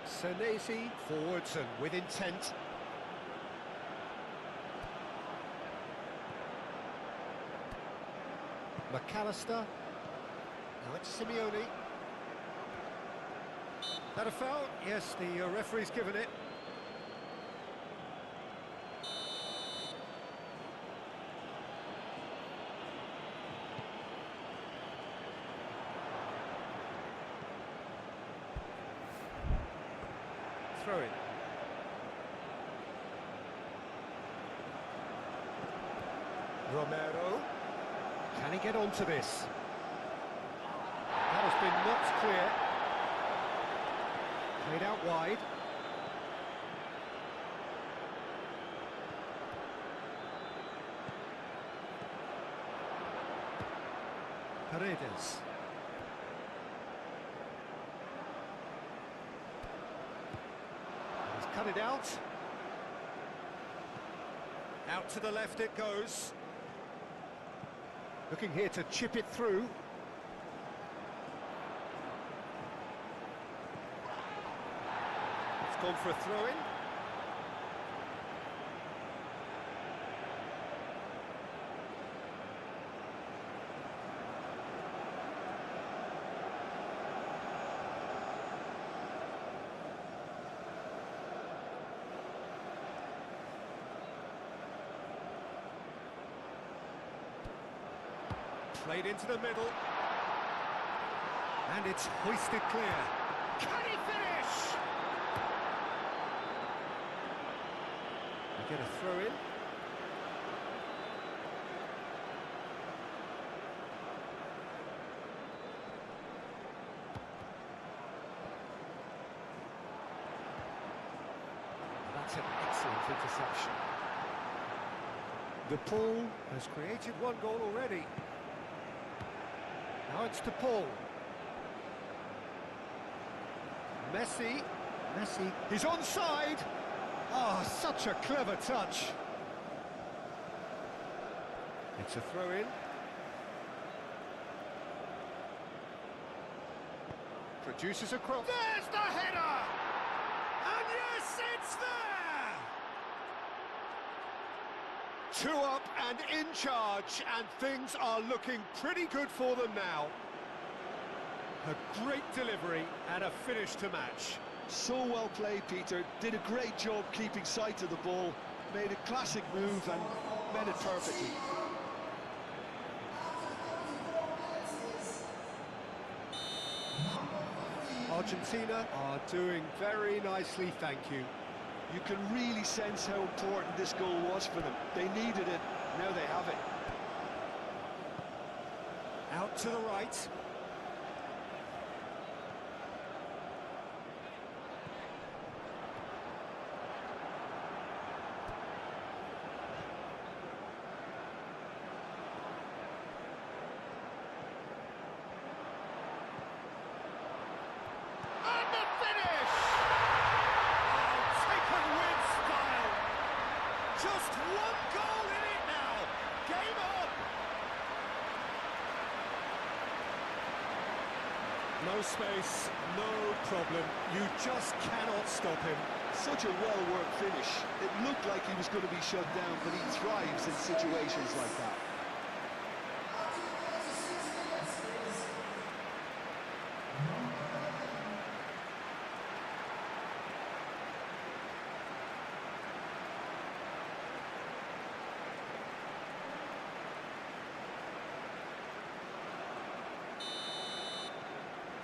A: Senesi, forwards and with intent. McAllister. Now it's Simeone. That a foul? Yes, the referee's given it. Throw in. Romero. Can he get onto this? That has been knocked clear. Played out wide. Paredes. He's cut it out. Out to the left it goes. Looking here to chip it through. It's gone for a throw-in. Played into the middle. And it's hoisted clear. Can he finish? We get a throw-in. That's an excellent interception. De Paul has created one goal already. Now it's to Paul. Messi. He's onside. Oh, such a clever touch. It's a throw-in. Produces a cross. There's the header! And yes, it's there! 2 up and in charge, and things are looking pretty good for them now. A great delivery and a finish to match.
B: So well played, Peter. Did a great job keeping sight of the ball. Made a classic move and met it perfectly.
A: Argentina are doing very nicely, thank you.
B: You can really sense how important this goal was for them. They needed it, now they have it.
A: Out to the right. Just one goal in it now. Game on. No space, no problem. You just cannot stop him.
B: Such a well-worked finish. It looked like he was going to be shut down, but he thrives in situations like that.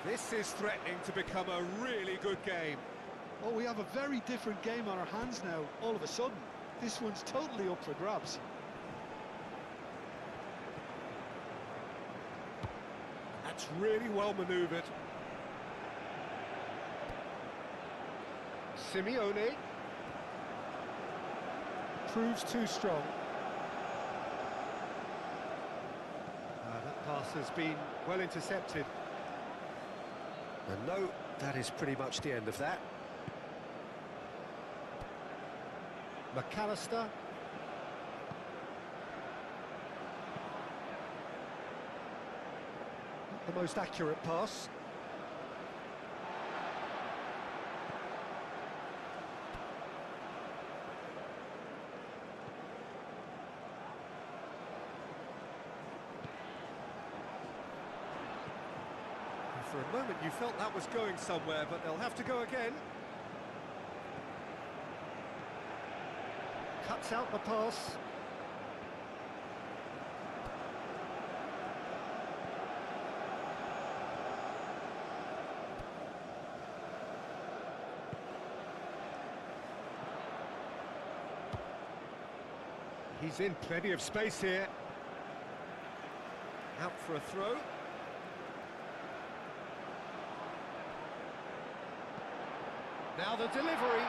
A: This is threatening to become a really good game.
B: Oh, we have a very different game on our hands now, all of a sudden. This one's totally up for grabs.
A: That's really well manoeuvred. Simeone. Proves too strong. That pass has been well intercepted. And no, that is pretty much the end of that. McAllister. Not the most accurate pass. For a moment you felt that was going somewhere, but they'll have to go again. Cuts out the pass. He's in plenty of space here. Out for a throw. Now the delivery.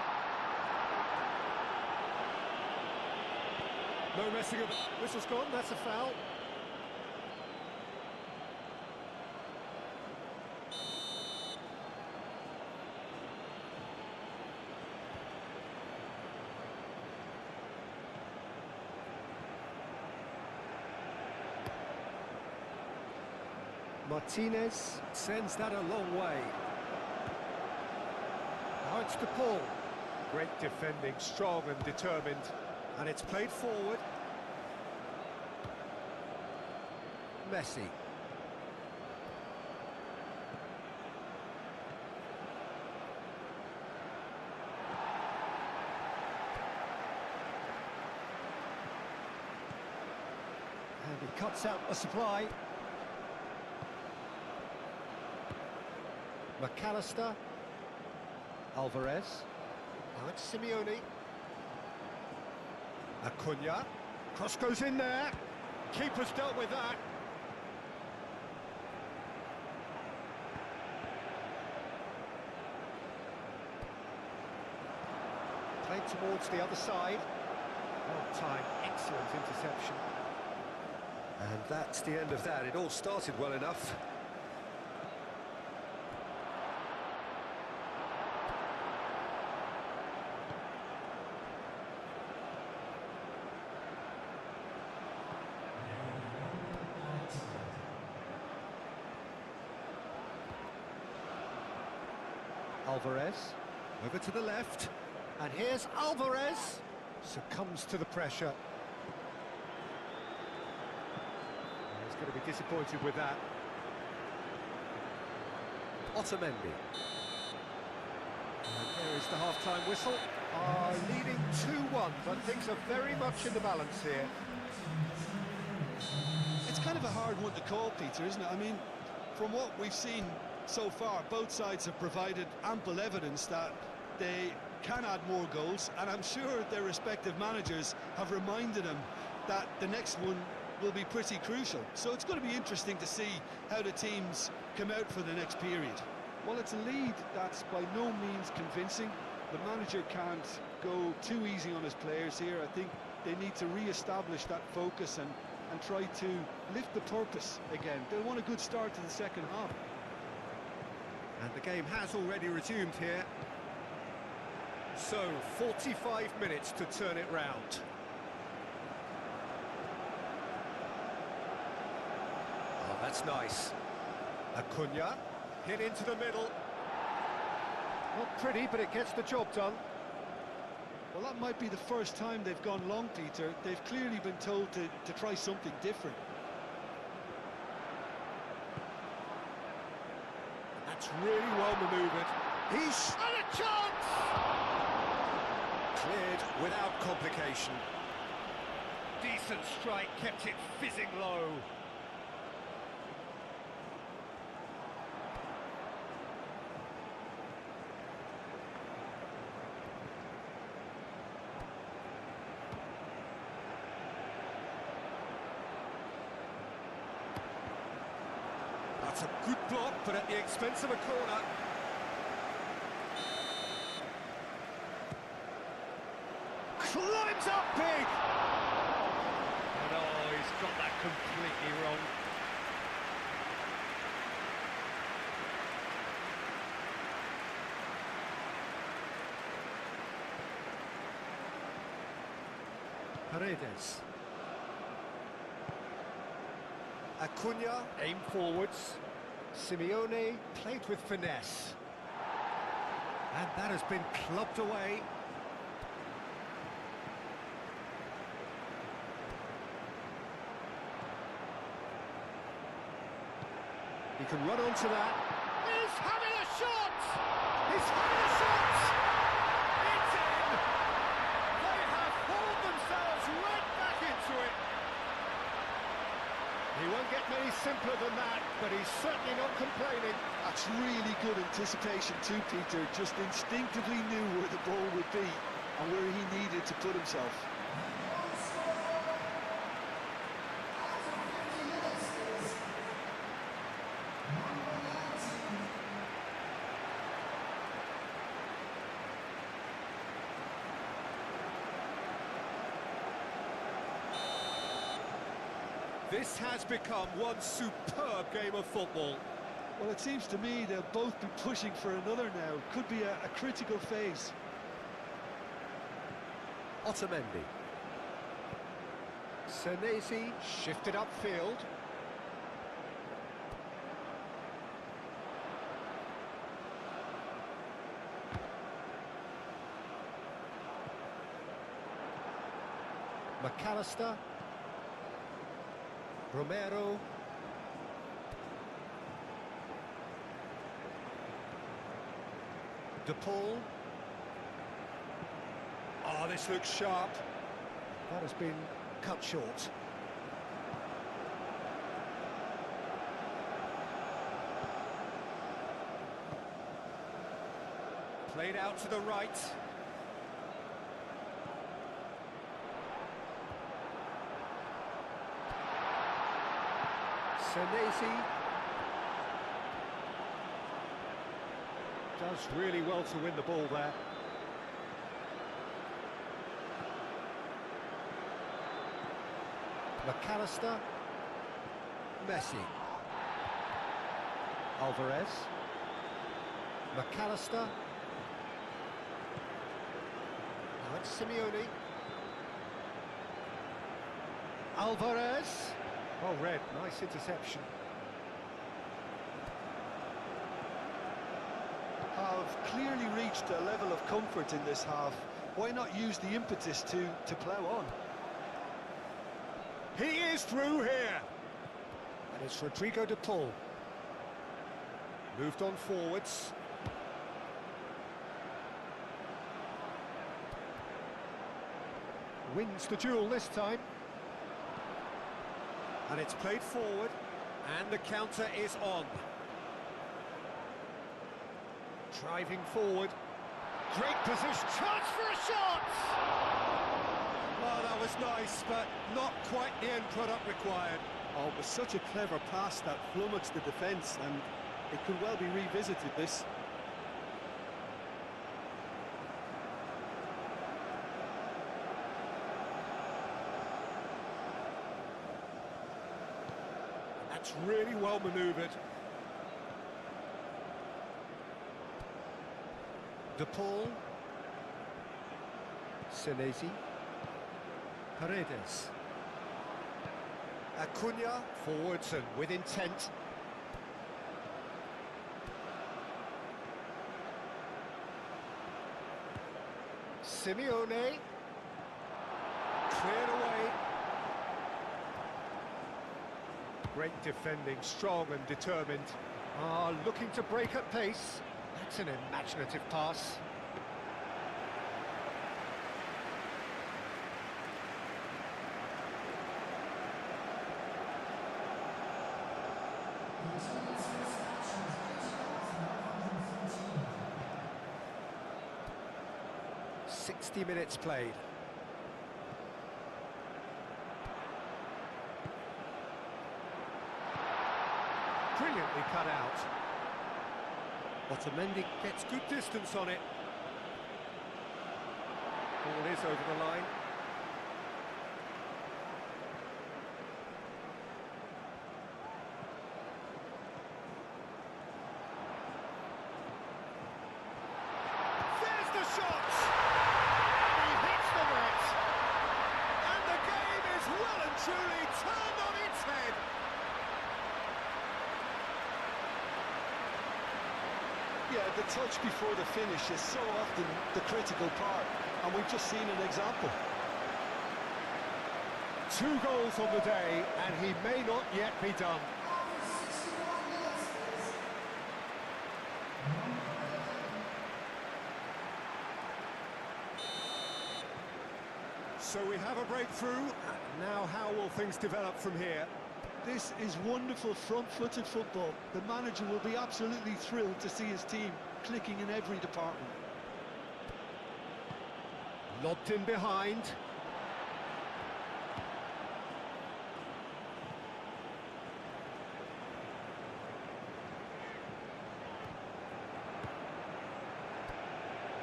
A: No messing about. Whistle's gone, that's a foul. Martinez sends that a long way. Now it's DePaul. Great defending, strong and determined. And it's played forward. Messi. And he cuts out the supply. McAllister. Alvarez. Now it's Simeone. Acuna. Cross goes in there. Keeper's dealt with that. Played towards the other side. Well timed, excellent interception. And that's the end of that. It all started well enough. Alvarez, over to the left, and here's Alvarez, succumbs to the pressure. He's going to be disappointed with that. Otamendi. And there is the half-time whistle. Are leading 2-1, but things are very much in the balance here.
B: It's kind of a hard one to call, Peter, isn't it? I mean, from what we've seen So far, both sides have provided ample evidence that they can add more goals, and I'm sure their respective managers have reminded them that the next one will be pretty crucial. So it's going to be interesting to see how the teams come out for the next period.
C: Well, it's a lead that's by no means convincing. The manager can't go too easy on his players here. I think they need to re-establish that focus and try to lift the purpose again. They'll want a good start to the second half.
A: And the game has already resumed here. So, 45 minutes to turn it round. Oh, that's nice. Acuna, hit into the middle. Not pretty, but it gets the job done.
C: Well, that might be the first time they've gone long, Peter. They've clearly been told to try something different.
A: That's really well manoeuvred. He's had a chance! Cleared without complication. Decent strike, kept it fizzing low. That's a good block, but at the expense of a corner. Climbs up big! And oh, he's got that completely wrong. Paredes. Acuna, aim forwards. Simeone played with finesse. And that has been clubbed away. He can run onto that. He's having a shot! He's having a shot! It's in! They have hauled themselves right back into it. He won't get many simpler than that, but he's certainly not complaining.
C: That's really good anticipation too, Peter. Just instinctively knew where the ball would be and where he needed to put himself.
A: This has become one superb game of football.
C: Well, it seems to me they'll both be pushing for another now. Could be a critical phase.
A: Otamendi. Senesi shifted upfield. McAllister. Romero. De Paul. Oh, this looks sharp. That has been cut short. Played out to the right. Senesi does really well to win the ball there. McAllister. Messi. Alvarez. McAllister. Now it's Simeone. Alvarez. Oh, red, nice interception.
C: Have clearly reached a level of comfort in this half. Why not use the impetus to plough on?
A: He is through here. And it's Rodrigo de Paul. Moved on forwards. Wins the duel this time. And it's played forward, and the counter is on. Driving forward. Great position. Chance for a shot! Oh, that was nice, but not quite the end product required.
B: Oh, it was such a clever pass that flummoxed the defence, and it could well be revisited, this.
A: That's really well manoeuvred. De Paul. Senesi. Paredes. Acuna forwards and with intent. Simeone. Cleared away. Great defending, strong and determined. Looking to break at pace. That's an imaginative pass. "60 minutes played." Brilliantly cut out. Otamendi gets good distance on it. Ball is over the line. There's the shot! He hits the net! And the game is well and truly turned on its head!
C: Yeah, the touch before the finish is so often the critical part, and we've just seen an example.
A: 2 goals on the day, and he may not yet be done. So we have a breakthrough. Now how will things develop from here?
B: This is wonderful front-footed football. The manager will be absolutely thrilled to see his team clicking in every department.
A: Lobbed in behind.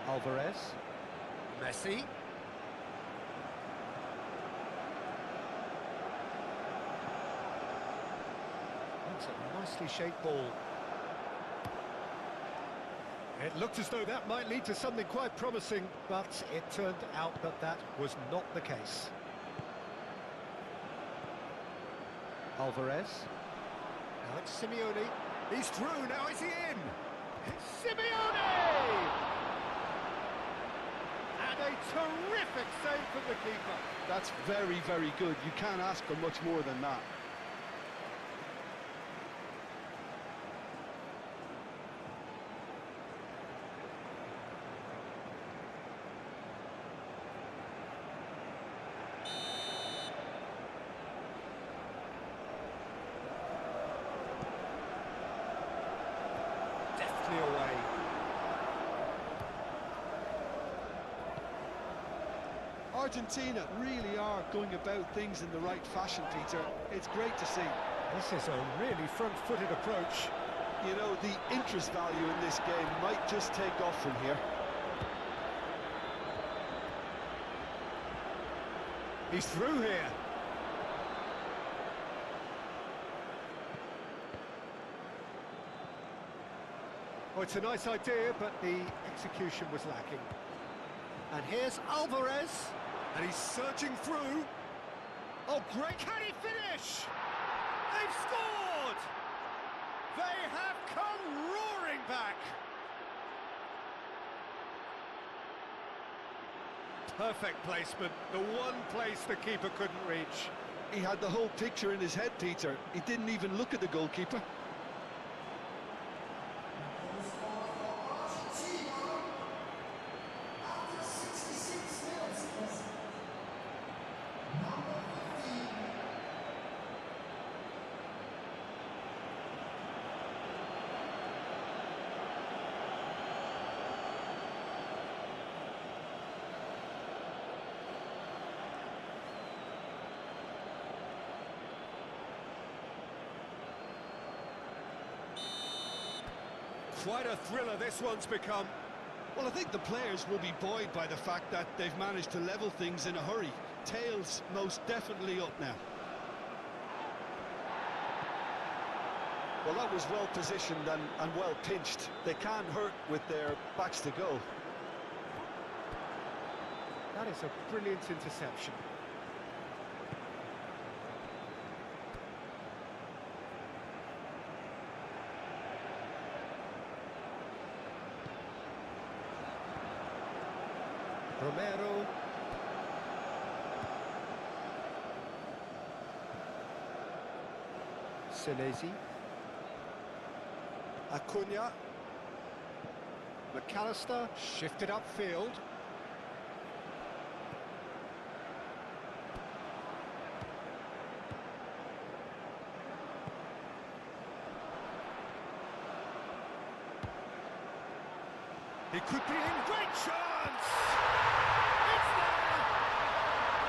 A: Alvarez. Messi. That's a nicely shaped ball. It looked as though that might lead to something quite promising, but it turned out that that was not the case. Alvarez. Now it's Simeone. He's through, now is he in? It's Simeone! And a terrific save from the keeper.
B: That's very, very good. You can't ask for much more than that.
A: Deftly away.
B: Argentina really are going about things in the right fashion, Peter. It's great to see.
A: This is a really front-footed approach.
B: You know, the interest value in this game might just take off from here.
A: He's through here. Oh, it's a nice idea, but the execution was lacking. And here's Alvarez. And he's searching through. Oh, great. Can he finish? They've scored! They have come roaring back. Perfect placement. The one place the keeper couldn't reach.
B: He had the whole picture in his head, Peter. He didn't even look at the goalkeeper.
A: Quite a thriller this one's become.
B: Well, I think the players will be buoyed by the fact that they've managed to level things in a hurry. Tails most definitely up now.
C: Well, that was well positioned and well pinched. They can't hurt with their backs to goal.
A: That is a brilliant interception. Romero. Senesi. Acuna. McAllister shifted upfield. He could be in. Great chance! It's there!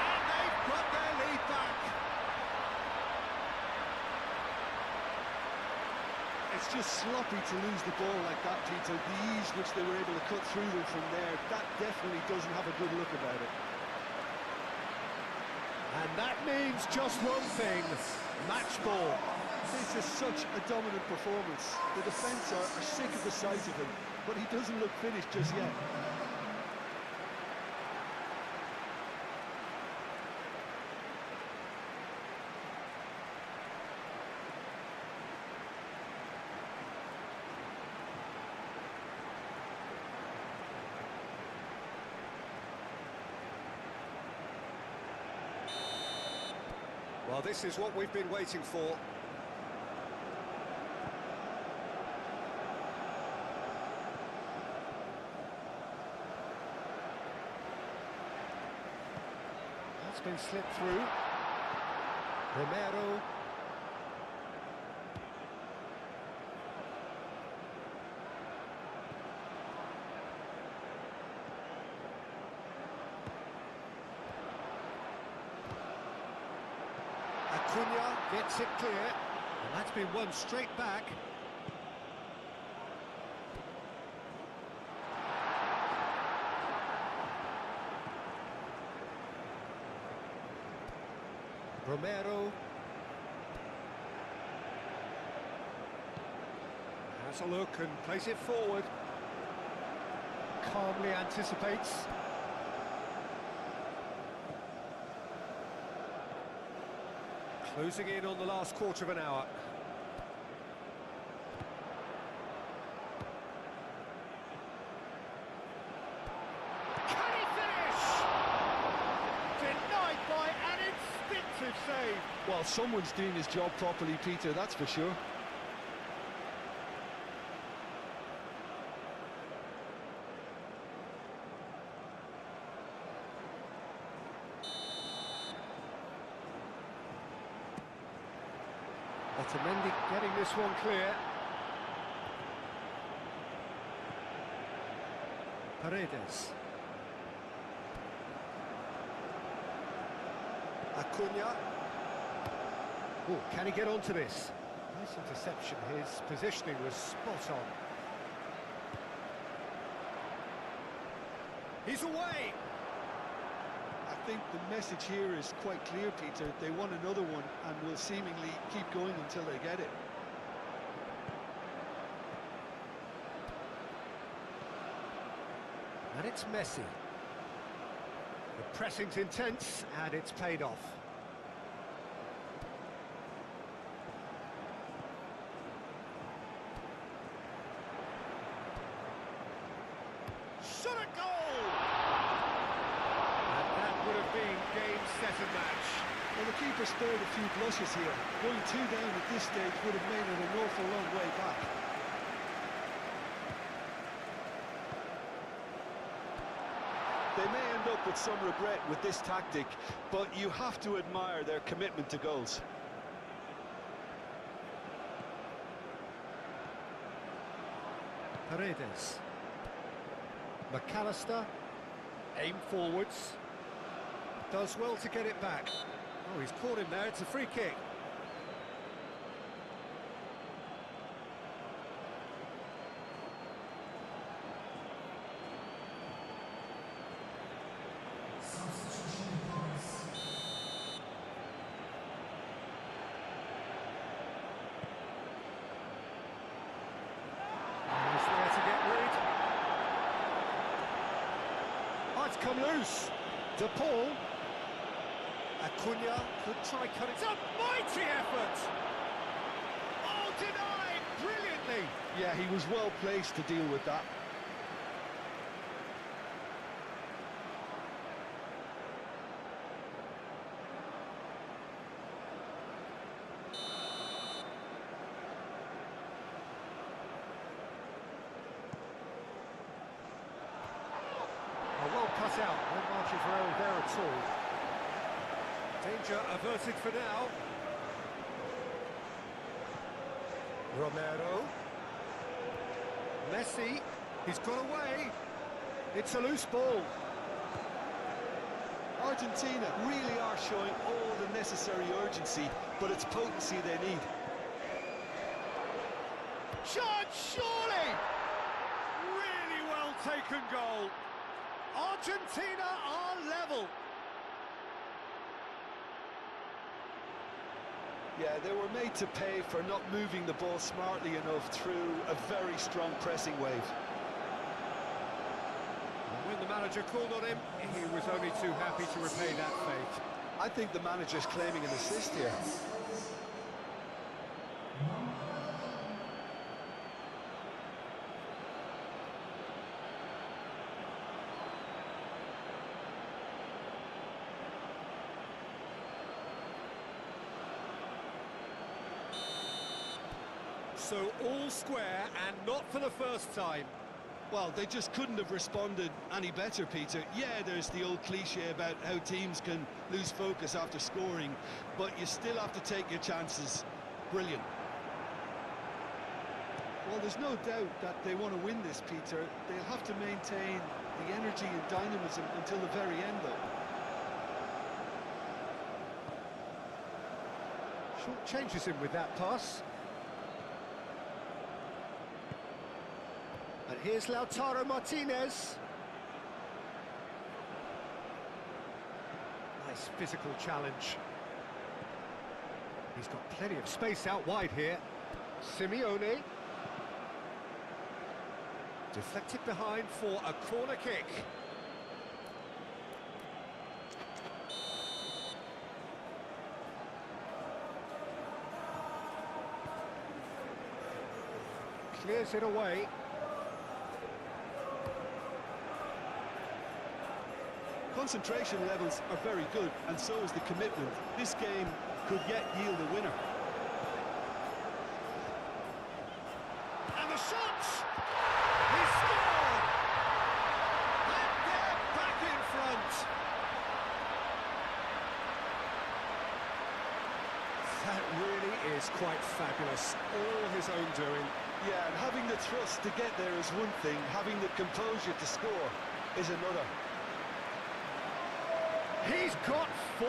A: And they've got their lead back.
B: It's just sloppy to lose the ball like that, Peter. The ease which they were able to cut through them from there, that definitely doesn't have a good look about it.
A: And that means just one thing, match ball.
B: This is such a dominant performance. The defence are sick of the sight of him, but he doesn't look finished just yet.
A: Well, this is what we've been waiting for. That's been slipped through. Romero. Acuna gets it clear, and that's been won straight back. Romero has a look and plays it forward. Calmly anticipates. Closing in on the last quarter of an hour. Can he finish? Denied by an instinctive save.
B: Well, someone's doing his job properly, Peter, that's for sure.
A: Otamendi getting this one clear. Paredes. Acuna. Oh, can he get onto this? Nice interception. His positioning was spot on. He's away.
B: I think the message here is quite clear, Peter. They want another one and will seemingly keep going until they get it.
A: And it's Messi. The pressing's intense and it's paid off. Shot a goal! And that would have been game, set and match.
B: Well, the keeper spared a few blushes here. Going 2 down at this stage would have made it an awful long way back.
C: They may end up with some regret with this tactic, but you have to admire their commitment to goals.
A: Paredes. McAllister. Aim forwards. Does well to get it back. Oh, he's caught him there. It's a free kick. them loose. De Paul. Acuna could try cutting. It's a mighty effort! Oh, denied brilliantly!
B: Yeah, he was well placed to deal with that.
A: Well cut out, no margin for error there at all. Danger averted for now. Romero. Messi, he's got away. It's a loose ball.
B: Argentina really are showing all the necessary urgency, but it's potency they need.
A: Shot, surely! Really well taken goal. Argentina are level.
B: Yeah, they were made to pay for not moving the ball smartly enough through a very strong pressing wave.
A: And when the manager called on him, he was only too happy to repay that fate.
B: I think the manager's claiming an assist here.
A: So all square and not for the first time.
B: Well, they just couldn't have responded any better, Peter. Yeah, there's the old cliche about how teams can lose focus after scoring, but you still have to take your chances. Brilliant. Well, there's no doubt that they want to win this, Peter. They'll have to maintain the energy and dynamism until the very end, though.
A: Short changes him with that pass. And here's Lautaro Martinez. Nice physical challenge. He's got plenty of space out wide here. Simeone. Deflected behind for a corner kick. Clears it away.
B: Concentration levels are very good, and so is the commitment. This game could yet yield a winner.
A: And the shot! He scored! And they're back in front! That really is quite fabulous. All his own doing.
B: Yeah, and having the trust to get there is one thing, having the composure to score is another.
A: He's got 4.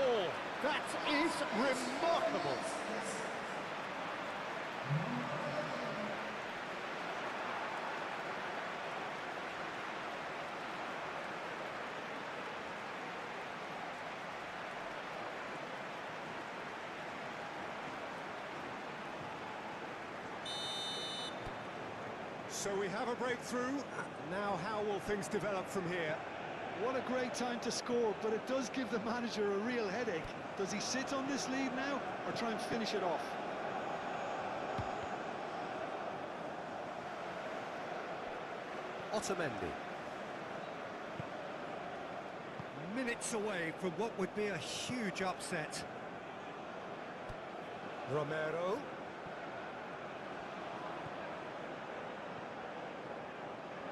A: That is remarkable. So we have a breakthrough. Now how will things develop from here?
B: What a great time to score, but it does give the manager a real headache. Does he sit on this lead now, or try and finish it off?
A: Otamendi. Minutes away from what would be a huge upset. Romero.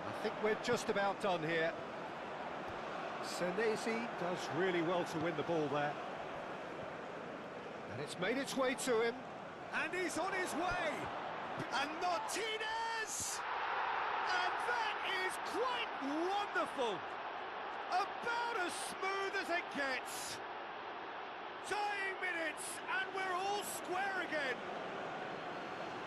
A: I think we're just about done here. Senesi does really well to win the ball there. And it's made its way to him. And he's on his way! And Martinez! And that is quite wonderful! About as smooth as it gets! Dying minutes, and we're all square again!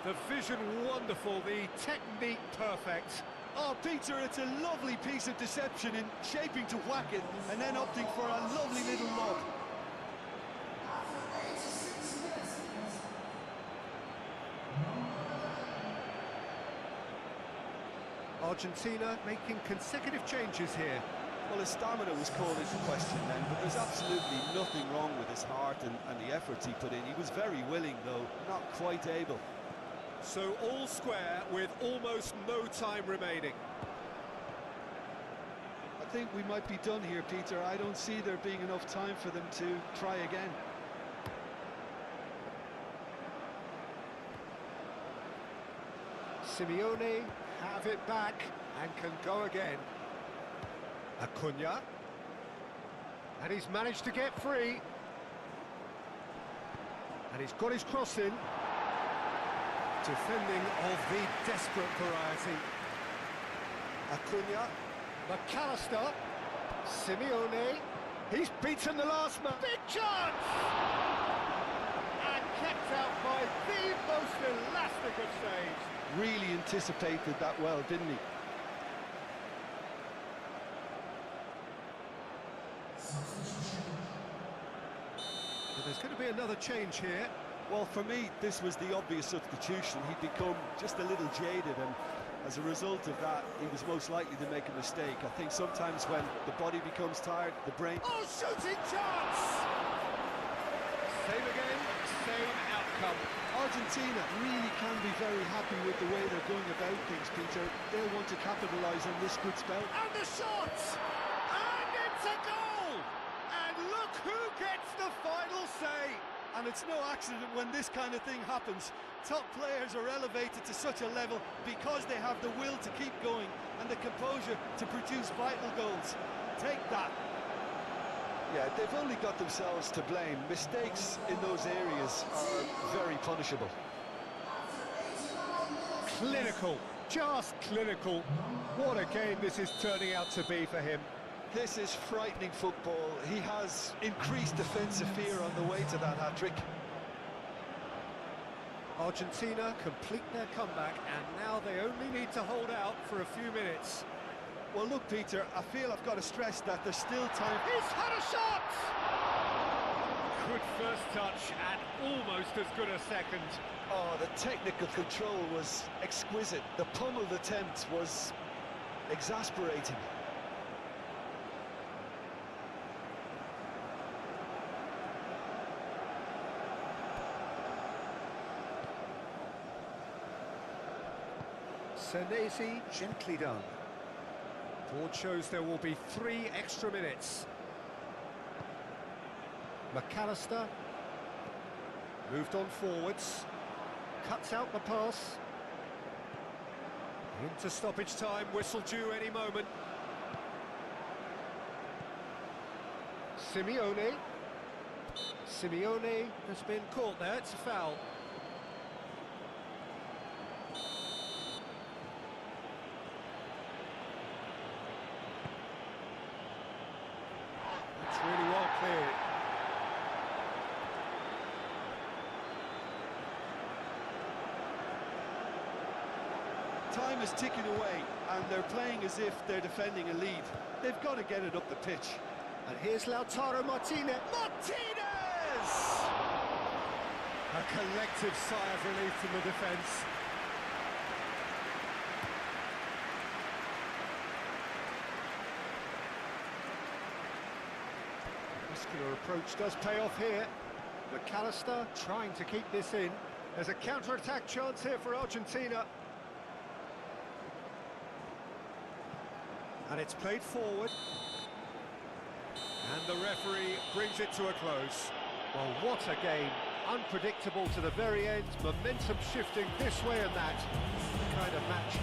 A: The vision wonderful, the technique perfect.
B: Oh, Peter, it's a lovely piece of deception in shaping to whack it and then opting for a lovely little lob.
A: Argentina making consecutive changes here.
B: Well, his stamina was called into question then, but there's absolutely nothing wrong with his heart and the efforts he put in. He was very willing, though, not quite able.
A: So all square with almost no time remaining.
B: I think we might be done here, Peter. I don't see there being enough time for them to try again.
A: Simeone have it back and can go again. Acuna. And he's managed to get free. And he's got his cross in. Defending of the desperate variety. Acuna. McAllister. Simeone. He's beaten the last man. Big chance! And kept out by the most elastic of saves.
B: Really anticipated that well, didn't he?
A: But there's going to be another change here.
B: Well, for me, this was the obvious substitution. He'd become just a little jaded, and as a result of that, he was most likely to make a mistake. I think sometimes when the body becomes tired, the brain...
A: Oh, shooting chance! Same again, same outcome.
B: Argentina really can be very happy with the way they're going about things, Peter. They'll want to capitalise on this good spell.
A: And the shot! And it's a goal! And look who gets the final say!
B: And it's no accident when this kind of thing happens. Top players are elevated to such a level because they have the will to keep going and the composure to produce vital goals. Take that.
C: Yeah, they've only got themselves to blame. Mistakes in those areas are very punishable.
A: Clinical, just clinical. What a game this is turning out to be for him.
C: This is frightening football. He has increased defensive fear on the way to that hat-trick.
A: Argentina complete their comeback, and now they only need to hold out for a few minutes.
B: Well, look, Peter, I feel I've got to stress that there's still time.
A: He's had a shot! Good first touch, and almost as good a second.
C: Oh, the technical control was exquisite. The pummeled attempt was exasperating.
A: Senesi gently done. Board shows there will be 3 extra minutes. McAllister moved on forwards, cuts out the pass. Into stoppage time, whistle due any moment. Simeone. Simeone has been caught there, it's a foul. That's really well cleared.
B: Time is ticking away, and they're playing as if they're defending a lead. They've got to get it up the pitch.
A: And here's Lautaro Martinez. Martinez! A collective sigh of relief from the defence. Muscular approach does pay off here. McAllister trying to keep this in. There's a counter-attack chance here for Argentina. And it's played forward. And the referee brings it to a close. Well, what a game. Unpredictable to the very end. Momentum shifting this way and that. The kind of match